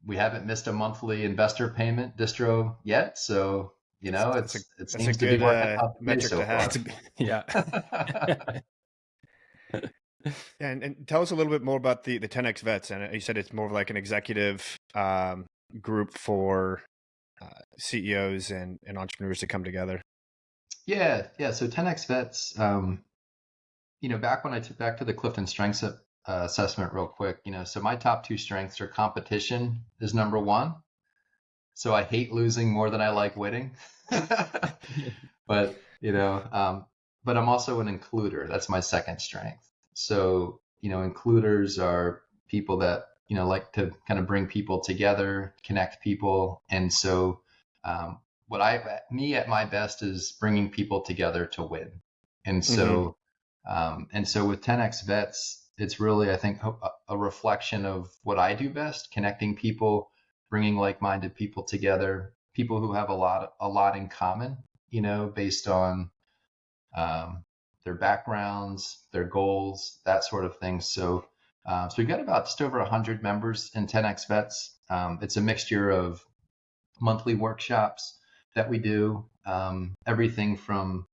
we haven't missed a monthly investor payment distro yet. So, it seems to be working out metric so to far. have. Yeah. And tell us a little bit more about the 10X Vets. And you said it's more of like an executive group for CEOs and entrepreneurs to come together. Yeah. So 10X Vets, back when I took back to the Clifton Strengths assessment real quick, so my top two strengths are competition is number one. So I hate losing more than I like winning. But, but I'm also an includer. That's my second strength. So, includers are people that, like to kind of bring people together, connect people. And so, me at my best is bringing people together to win. And so, with 10X Vets, it's really, I think, a reflection of what I do best, connecting people, bringing like-minded people together, people who have a lot in common, based on their backgrounds, their goals, that sort of thing. So we've got about just over 100 members in 10X Vets. It's a mixture of monthly workshops that we do, everything from,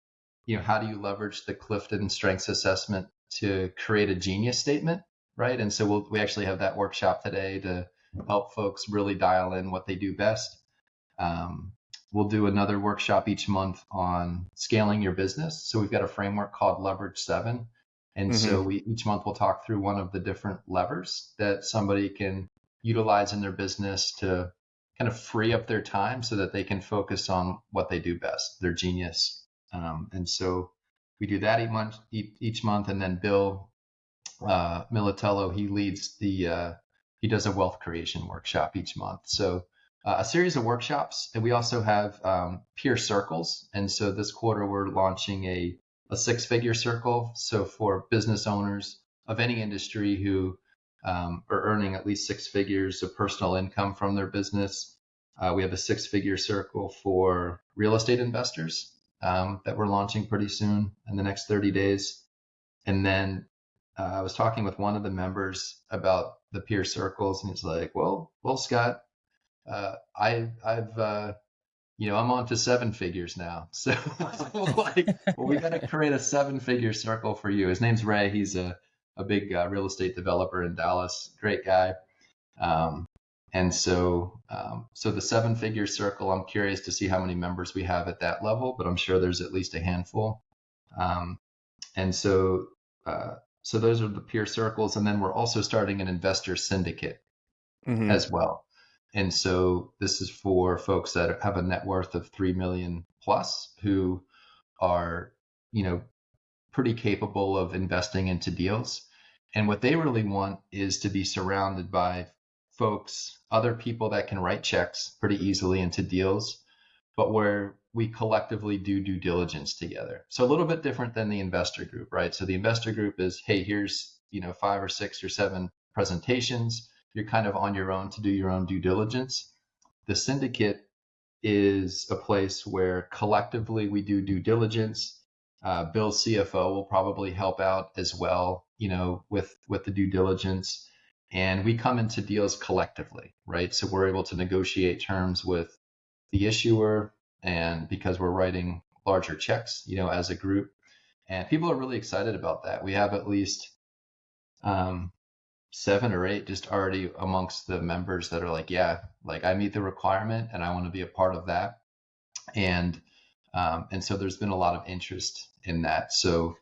how do you leverage the Clifton Strengths Assessment to create a genius statement, right? And so we actually have that workshop today to help folks really dial in what they do best. We'll do another workshop each month on scaling your business. So we've got a framework called Leverage 7. And so each month we'll talk through one of the different levers that somebody can utilize in their business to kind of free up their time so that they can focus on what they do best, their genius. And so we do that each month. And then Bill Militello, he does a wealth creation workshop each month. So a series of workshops, and we also have peer circles. And so this quarter we're launching a six-figure circle. So for business owners of any industry who are earning at least six figures of personal income from their business, we have a six-figure circle for real estate investors that we're launching pretty soon in the next 30 days. And then I was talking with one of the members about the peer circles, and he's like, well, Scott, I'm on to seven figures now. So we got to create a seven-figure circle for you. His name's Ray. He's a big real estate developer in Dallas. Great guy. And so the seven-figure circle, I'm curious to see how many members we have at that level, but I'm sure there's at least a handful. And so those are the peer circles. And then we're also starting an investor syndicate as well. And so this is for folks that have a net worth of 3 million plus who are, pretty capable of investing into deals. And what they really want is to be surrounded by folks, other people that can write checks pretty easily into deals, but where we collectively do due diligence together. So a little bit different than the investor group, right? So the investor group is, hey, here's, 5 or 6 or 7 presentations. You're kind of on your own to do your own due diligence. The syndicate is a place where collectively we do due diligence. Bill's CFO will probably help out as well, with the due diligence. And we come into deals collectively, right? So we're able to negotiate terms with the issuer, and because we're writing larger checks, as a group. And people are really excited about that. We have at least 7 or 8 just already amongst the members that are like, yeah, like I meet the requirement and I want to be a part of that. And so there's been a lot of interest in that. So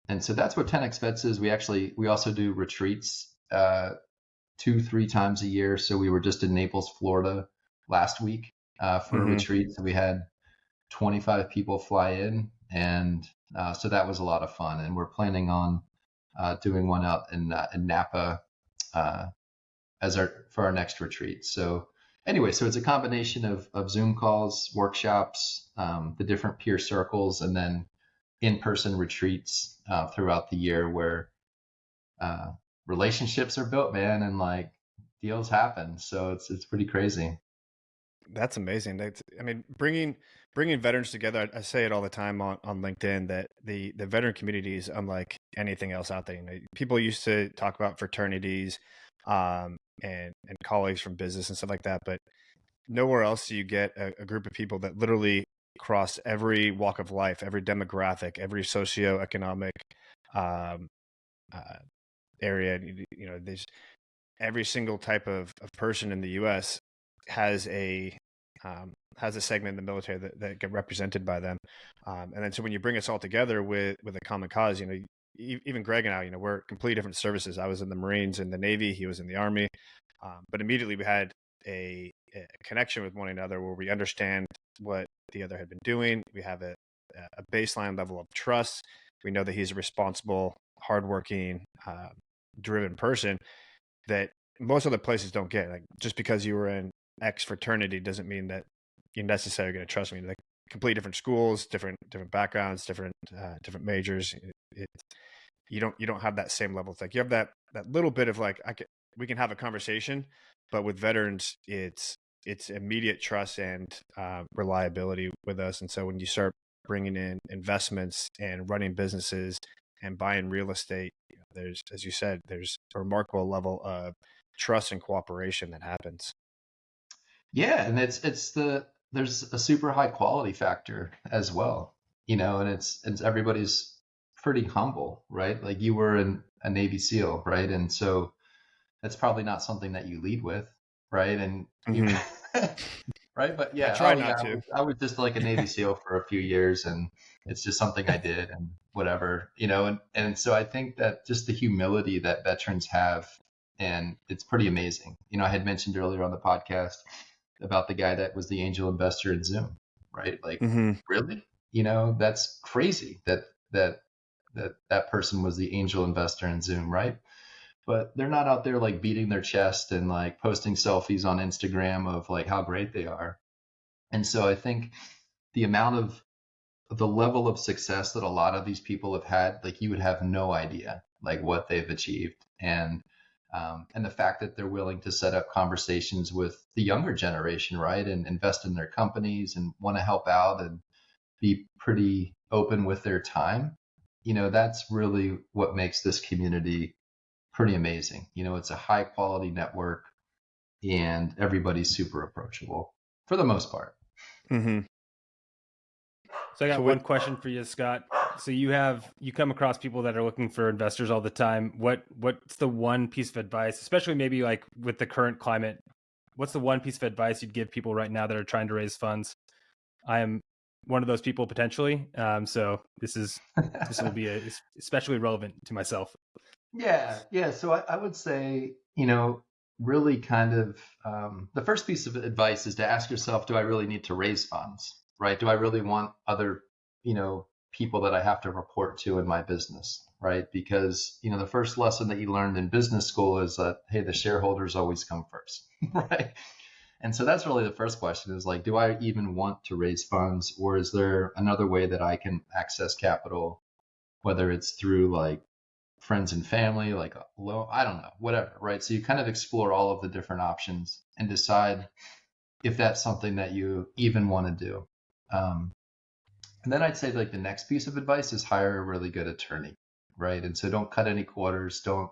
that's what 10X Vets is. We also do retreats 2-3 times a year. So we were just in Naples, Florida last week for a retreat. So we had 25 people fly in, and so that was a lot of fun. And we're planning on doing one out in Napa for our next retreat. So anyway, so it's a combination of Zoom calls, workshops, the different peer circles, and then in-person retreats throughout the year where relationships are built, man, and like deals happen. So it's pretty crazy. That's amazing. Bringing veterans together. I say it all the time on LinkedIn that the veteran community is unlike anything else out there. People used to talk about fraternities, and colleagues from business and stuff like that, but nowhere else do you get a group of people that literally cross every walk of life, every demographic, every socioeconomic area. There's every single type of person in the U.S. has a has a segment in the military that get represented by them. And then so when you bring us all together with a common cause, even Greg and I, we're completely different services. I was in the Marines and the Navy, he was in the Army. But immediately we had a connection with one another where we understand what the other had been doing. We have a baseline level of trust. We know that he's a responsible, hardworking, driven person that most other places don't get. Like, just because you were in X fraternity doesn't mean that you're necessarily going to trust me. Like, complete different schools, different backgrounds, different majors. You don't have that same level. It's like you have that little bit of like, we can have a conversation, but with veterans, it's immediate trust and reliability with us. And so when you start bringing in investments and running businesses and buying real estate, there's, as you said, there's a remarkable level of trust and cooperation that happens. Yeah, and there's a super high quality factor as well, and it's everybody's pretty humble, right? Like, you were a Navy SEAL, right? And so that's probably not something that you lead with, right? And right, but yeah, I try not to. I was just like a Navy SEAL for a few years, and it's just something I did, and whatever, and so I think that just the humility that veterans have, and it's pretty amazing. I had mentioned earlier on the podcast about the guy that was the angel investor in Zoom, right? Like, really, that's crazy that person was the angel investor in Zoom, right? But they're not out there like beating their chest and like posting selfies on Instagram of like how great they are. And so I think the level of success that a lot of these people have had, like, you would have no idea like what they've achieved. And the fact that they're willing to set up conversations with the younger generation, right? And invest in their companies and want to help out and be pretty open with their time. That's really what makes this community pretty amazing. It's a high quality network, and everybody's super approachable for the most part. So I got one question for you, Scott. So you come across people that are looking for investors all the time. What's the one piece of advice, especially maybe like with the current climate, what's the one piece of advice you'd give people right now that are trying to raise funds? I am one of those people potentially. So this will be especially relevant to myself. Yeah. So I would say, really kind of the first piece of advice is to ask yourself, do I really need to raise funds, right? Do I really want other, people that I have to report to in my business, right? Because, the first lesson that you learned in business school is that, hey, the shareholders always come first, right? And so that's really the first question is like, do I even want to raise funds, or is there another way that I can access capital, whether it's through like friends and family, like a loan, I don't know, whatever, right? So you kind of explore all of the different options and decide if that's something that you even want to do. And then I'd say like the next piece of advice is hire a really good attorney, right? And so don't cut any corners, don't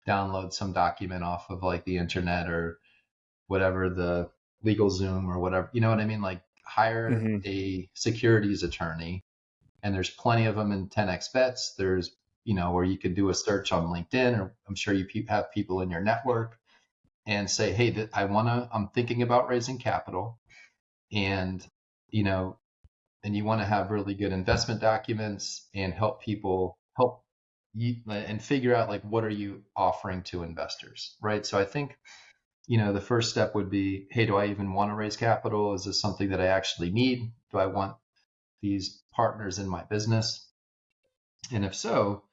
download some document off of like the internet or whatever, the legal Zoom or whatever, you know what I mean? Like, hire a securities attorney, and there's plenty of them in 10x bets. There's, where you could do a search on LinkedIn, or I'm sure you have people in your network, and say, hey, I'm thinking about raising capital, and, and you want to have really good investment documents and help you and figure out like, what are you offering to investors, right? So I think, the first step would be, hey, do I even want to raise capital? Is this something that I actually need? Do I want these partners in my business? And if so,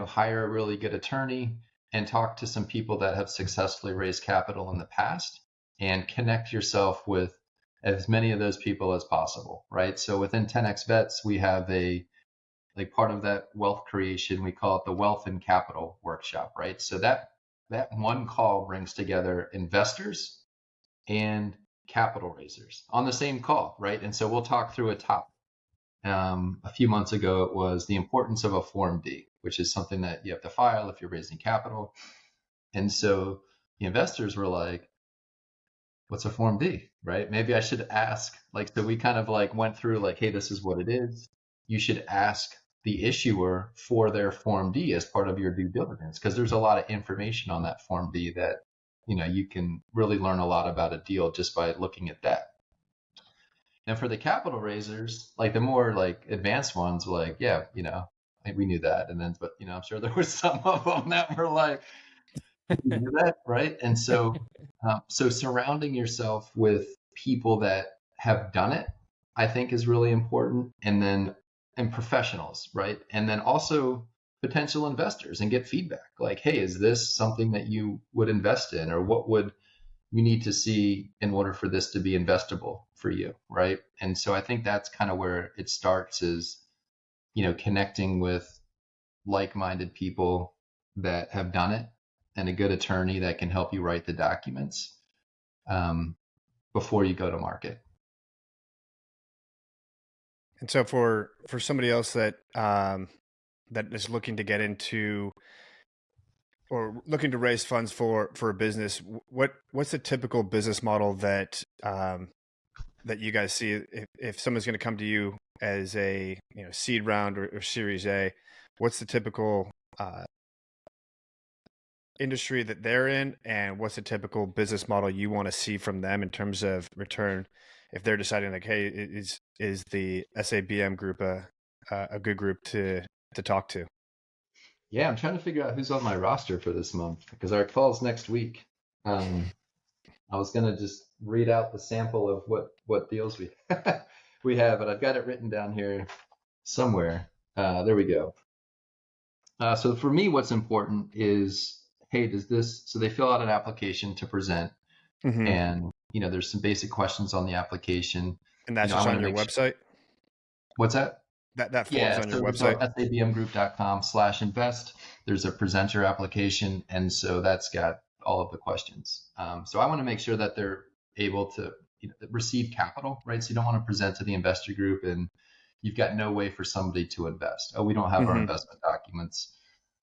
hire a really good attorney and talk to some people that have successfully raised capital in the past, and connect yourself with as many of those people as possible, right? So within 10x Vets, we have like part of that wealth creation, we call it the Wealth and Capital Workshop, right? So that one call brings together investors and capital raisers on the same call, right? And so we'll talk through a topic. A few months ago, it was the importance of a Form D, which is something that you have to file if you're raising capital. And so the investors were like, what's a Form D, right? Maybe I should ask, like, so we kind of like went through like, hey, this is what it is. You should ask the issuer for their Form D as part of your due diligence, because there's a lot of information on that Form D that, you can really learn a lot about a deal just by looking at that. And for the capital raisers, like the more like advanced ones were like, yeah, we knew that. And then, but I'm sure there were some of them that were like, you knew that, right? And so, so surrounding yourself with people that have done it, I think is really important. And professionals, right? And then also potential investors and get feedback. Like, hey, is this something that you would invest in, or what would you need to see in order for this to be investable for you, right? And so I think that's kind of where it starts, is connecting with like-minded people that have done it, and a good attorney that can help you write the documents before you go to market. And so for somebody else that that is looking to get into or looking to raise funds for a business, what's the typical business model that that you guys see if someone's going to come to you as a seed round or Series A? What's the typical industry that they're in, and what's the typical business model you want to see from them in terms of return? If they're deciding like, hey, is the SABM group a good group to talk to? Yeah, I'm trying to figure out who's on my roster for this month, because our call's next week. I was gonna just read out the sample of what deals we we have, but I've got it written down here somewhere. There we go. So for me, what's important is, hey, so they fill out an application to present, and there's some basic questions on the application. And that's just on your website? What's that? That form's on your website? sabmgroup.com/invest. There's a presenter application, and so that's got all of the questions. So I want to make sure that they're able to receive capital, right? So you don't want to present to the investor group and you've got no way for somebody to invest. Oh, we don't have our investment documents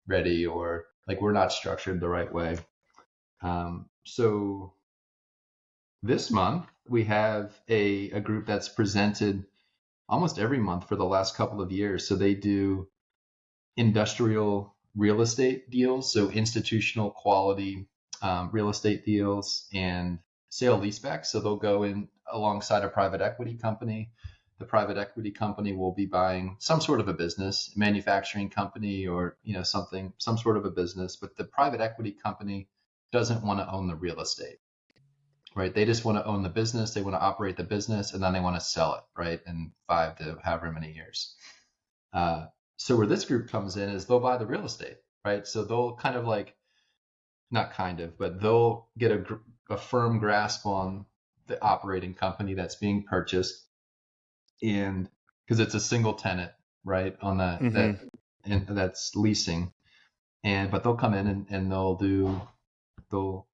ready, or like we're not structured the right way. So this month we have a group that's presented almost every month for the last couple of years. So they do industrial real estate deals, so institutional quality real estate deals, and sale leasebacks. So they'll go in alongside a private equity company. The private equity company will be buying some sort of a business, manufacturing company, or some sort of a business, but the private equity company doesn't want to own the real estate, right? They just want to own the business, they want to operate the business, and then they want to sell it, right, in 5 to however many years. So where this group comes in is they'll buy the real estate, right? So they'll kind of like, not kind of, but they'll get a firm grasp on the operating company that's being purchased, and because it's a single tenant, right, on that and that's leasing, but they'll come in and they'll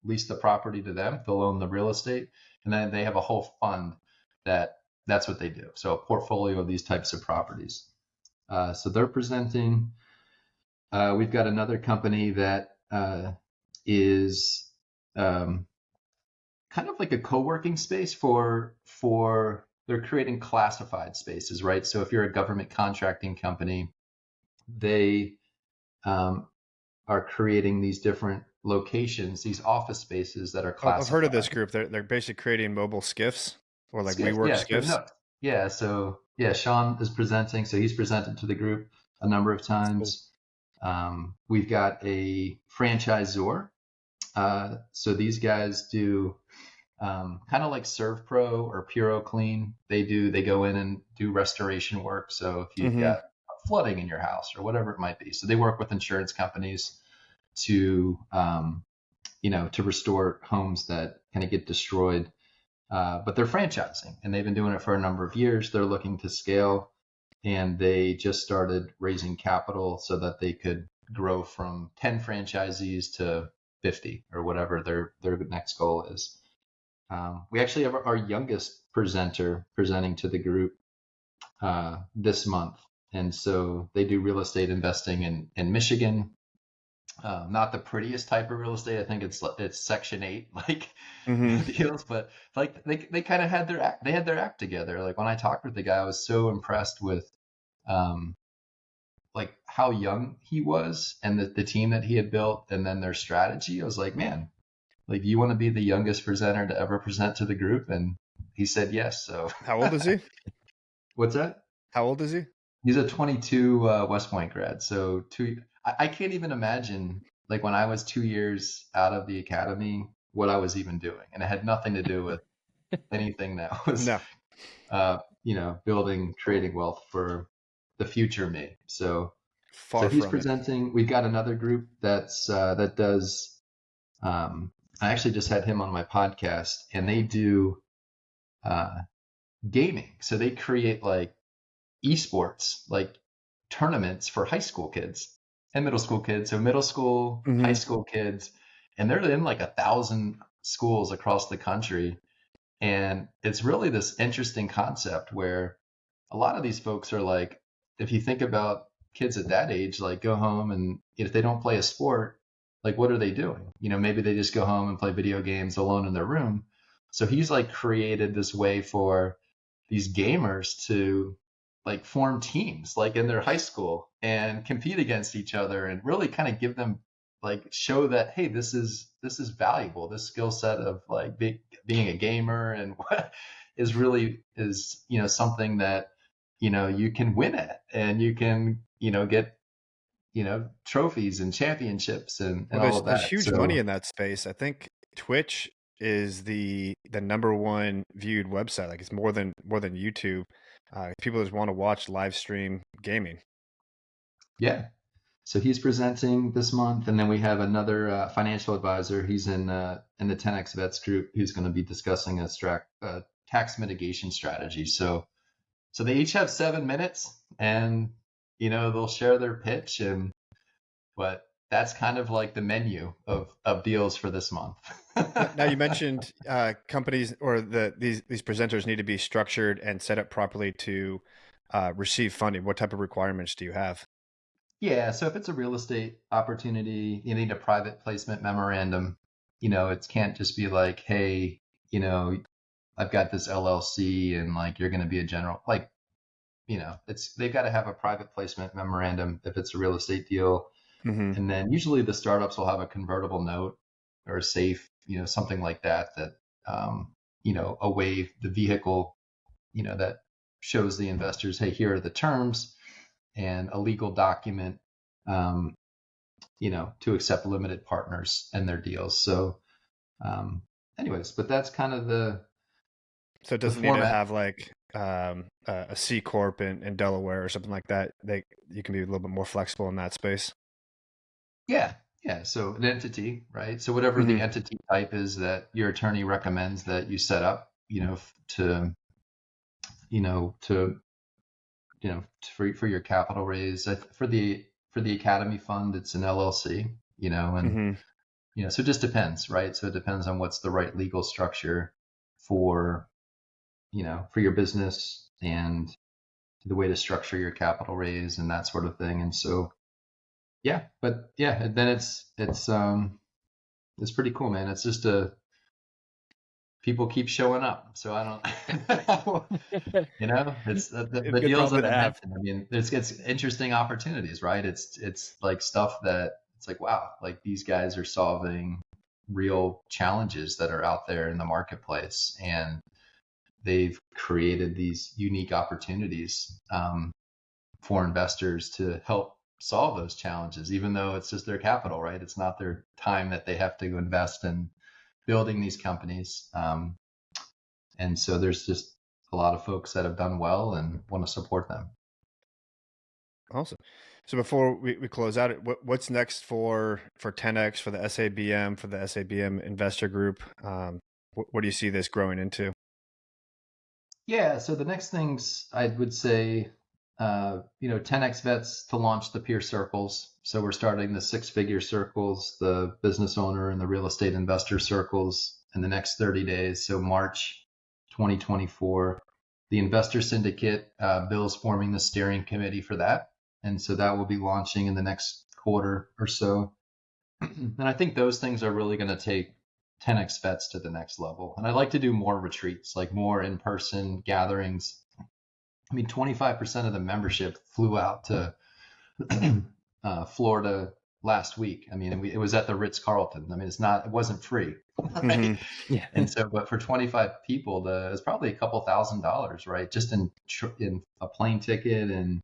lease the property to them, they'll own the real estate, and then they have a whole fund that's what they do. So a portfolio of these types of properties. So they're presenting. We've got another company that is kind of like a co-working space for they're creating classified spaces, right? So if you're a government contracting company, they are creating these different locations, these office spaces that are classified. I've heard of this group. They're basically creating mobile skiffs, or like WeWork skiffs. So Sean is presenting. So he's presented to the group a number of times. Cool. We've got a franchisor. So these guys do kind of like ServPro or Puro Clean. They go in and do restoration work. So if you've got flooding in your house or whatever it might be, so they work with insurance companies to to restore homes that kind of get destroyed. But they're franchising, and they've been doing it for a number of years. They're looking to scale, and they just started raising capital so that they could grow from 10 franchisees to 50 or whatever their next goal is. We actually have our youngest presenter presenting to the group this month. And so they do real estate investing in Michigan. Not the prettiest type of real estate. I think it's Section 8 like deals, but like they kind of had their act together. Like when I talked with the guy, I was so impressed with like how young he was and the team that he had built, and then their strategy. I was like, man, like you want to be the youngest presenter to ever present to the group, and he said yes. So How old is he? what's that? How old is he? He's a 22 West Point grad. So I can't even imagine like when I was 2 years out of the academy, what I was even doing. And it had nothing to do with anything that was, No. building, creating wealth for the future me. So Far he's from it. presenting. We've got another group that does. I actually just had him on my podcast, and they do gaming. So they create like esports, like tournaments for high school kids and middle school kids. So middle school, high school kids, and they're in like 1,000 schools across the country. And it's really this interesting concept where a lot of these folks are like, if you think about kids at that age, like go home and if they don't play a sport, like what are they doing? Maybe they just go home and play video games alone in their room. So he's like created this way for these gamers to like form teams like in their high school and compete against each other and really kind of give them like show that, hey, this is valuable. This skill set of like being a gamer and what is really is something that you can win at and you can get trophies and championships and Well, all of there's that. huge money in that space. I think Twitch is the number one viewed website. Like it's more than YouTube. People just want to watch live stream gaming. Yeah. So he's presenting this month, and then we have another financial advisor. He's in the 10X Vets group. Who's going to be discussing a tax mitigation strategy. So they each have 7 minutes, and they'll share their pitch, but that's kind of like the menu of deals for this month. Now you mentioned companies or these presenters need to be structured and set up properly to receive funding. What type of requirements do you have? Yeah, so if it's a real estate opportunity, you need a private placement memorandum. It can't just be like, hey, I've got this LLC and like you're going to be a general, like, they've got to have a private placement memorandum if it's a real estate deal. Mm-hmm. And then usually the startups will have a convertible note or a safe, something like that, away the vehicle, that shows the investors, hey, here are the terms and a legal document, to accept limited partners and their deals. So, anyways, but that's kind of So it doesn't need to have like a C corp in Delaware or something like that. You can be a little bit more flexible in that space. Yeah. So an entity, right? So whatever the entity type is that your attorney recommends that you set up, for your capital raise. For the Academy Fund, it's an LLC, and so it just depends, right? So it depends on what's the right legal structure for your business and the way to structure your capital raise and that sort of thing. And so, yeah, but yeah, then it's pretty cool, man. It's just people keep showing up. So I don't, it's the deals that I mentioned. I mean, it's interesting opportunities, right? It's like stuff that it's like, wow, like these guys are solving real challenges that are out there in the marketplace, and they've created these unique opportunities for investors to help solve those challenges, even though it's just their capital, right? It's not their time that they have to invest in building these companies. And so there's just a lot of folks that have done well and want to support them. Awesome. So before we close out, what's next for 10X, for the SABM, for the SABM Investor Group? What do you see this growing into? Yeah, so the next things I would say, 10X Vets to launch the peer circles. So we're starting the 6-figure circles, the business owner and the real estate investor circles in the next 30 days. So March 2024, the investor syndicate, Bill's forming the steering committee for that. And so that will be launching in the next quarter or so. And I think those things are really going to take 10X Vets to the next level. And I'd like to do more retreats, like more in-person gatherings. I mean, 25% of the membership flew out to Florida last week. I mean, it was at the Ritz-Carlton. I mean, it wasn't free. right? Yeah. And so, but for 25 people, it's probably a couple $1,000s, right? Just in a plane ticket and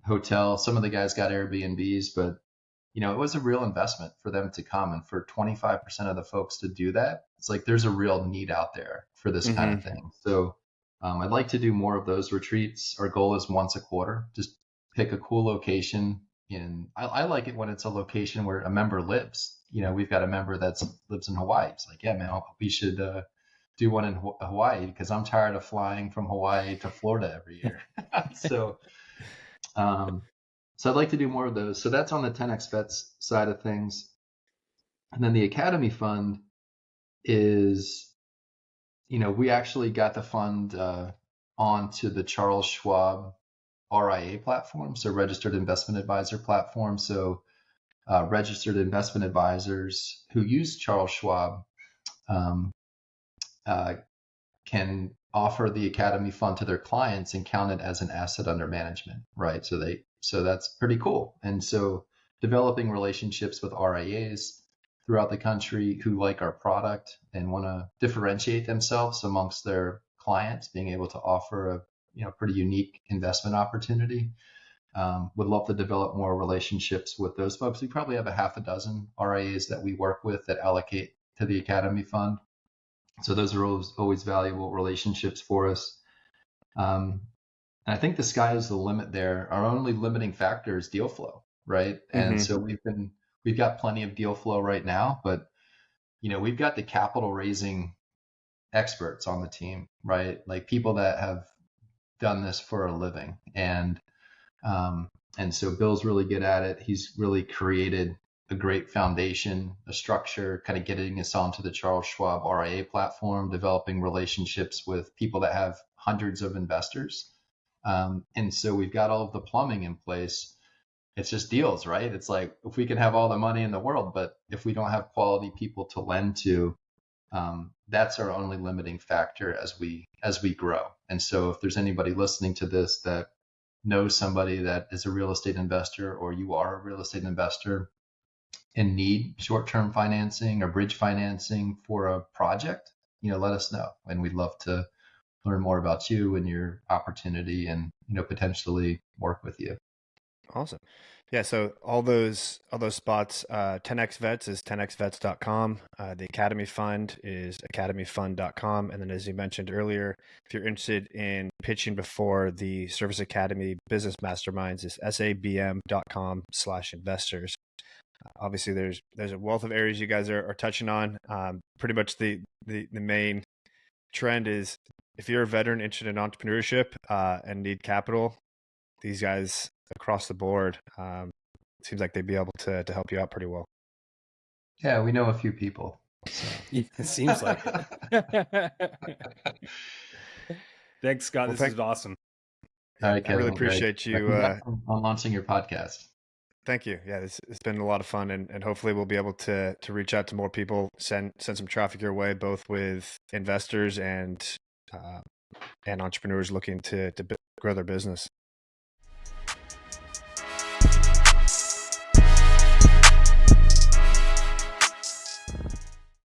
hotel. Some of the guys got Airbnbs, but it was a real investment for them to come, and for 25% of the folks to do that, it's like there's a real need out there for this kind of thing. So I'd like to do more of those retreats. Our goal is once a quarter. Just pick a cool location. I like it when it's a location where a member lives. We've got a member that lives in Hawaii. It's like, yeah, man, we should do one in Hawaii, because I'm tired of flying from Hawaii to Florida every year. So I'd like to do more of those. So that's on the 10X Vets side of things. And then the Academy Fund is, we actually got the fund onto the Charles Schwab RIA platform, so Registered Investment Advisor platform. So registered investment advisors who use Charles Schwab um, can offer the Academy Fund to their clients and count it as an asset under management, right? So that's pretty cool. And so developing relationships with RIAs throughout the country who like our product and want to differentiate themselves amongst their clients, being able to offer a pretty unique investment opportunity. Would love to develop more relationships with those folks. We probably have a half a dozen RIAs that we work with that allocate to the Academy Fund. So those are always valuable relationships for us. And I think the sky is the limit there. Our only limiting factor is deal flow, right? And so we've got plenty of deal flow right now, but we've got the capital raising experts on the team, right? Like people that have done this for a living. And so Bill's really good at it. He's really created a great foundation, a structure, kind of getting us onto the Charles Schwab RIA platform, developing relationships with people that have hundreds of investors. And so we've got all of the plumbing in place. It's just deals, right? It's like, if we can have all the money in the world, but if we don't have quality people to lend to, that's our only limiting factor as we grow. And so if there's anybody listening to this that knows somebody that is a real estate investor, or you are a real estate investor and need short-term financing or bridge financing for a project, let us know. And we'd love to learn more about you and your opportunity and, potentially work with you. Awesome. Yeah. So all those spots, 10X Vets is 10xvets.com. The Academy Fund is academyfund.com. And then, as you mentioned earlier, if you're interested in pitching before the Service Academy Business Masterminds, is sabm.com/investors. Obviously there's a wealth of areas you guys are touching on. Pretty much the main trend is, if you're a veteran interested in entrepreneurship and need capital, these guys across the board, seems like they'd be able to help you out pretty well. Yeah, we know a few people. So. It seems like it. Thanks, Scott. Well, this is awesome. All right, Kevin, I really appreciate you on launching your podcast. Thank you. Yeah, it's been a lot of fun, and hopefully we'll be able to reach out to more people, send some traffic your way, both with investors and entrepreneurs looking to grow their business.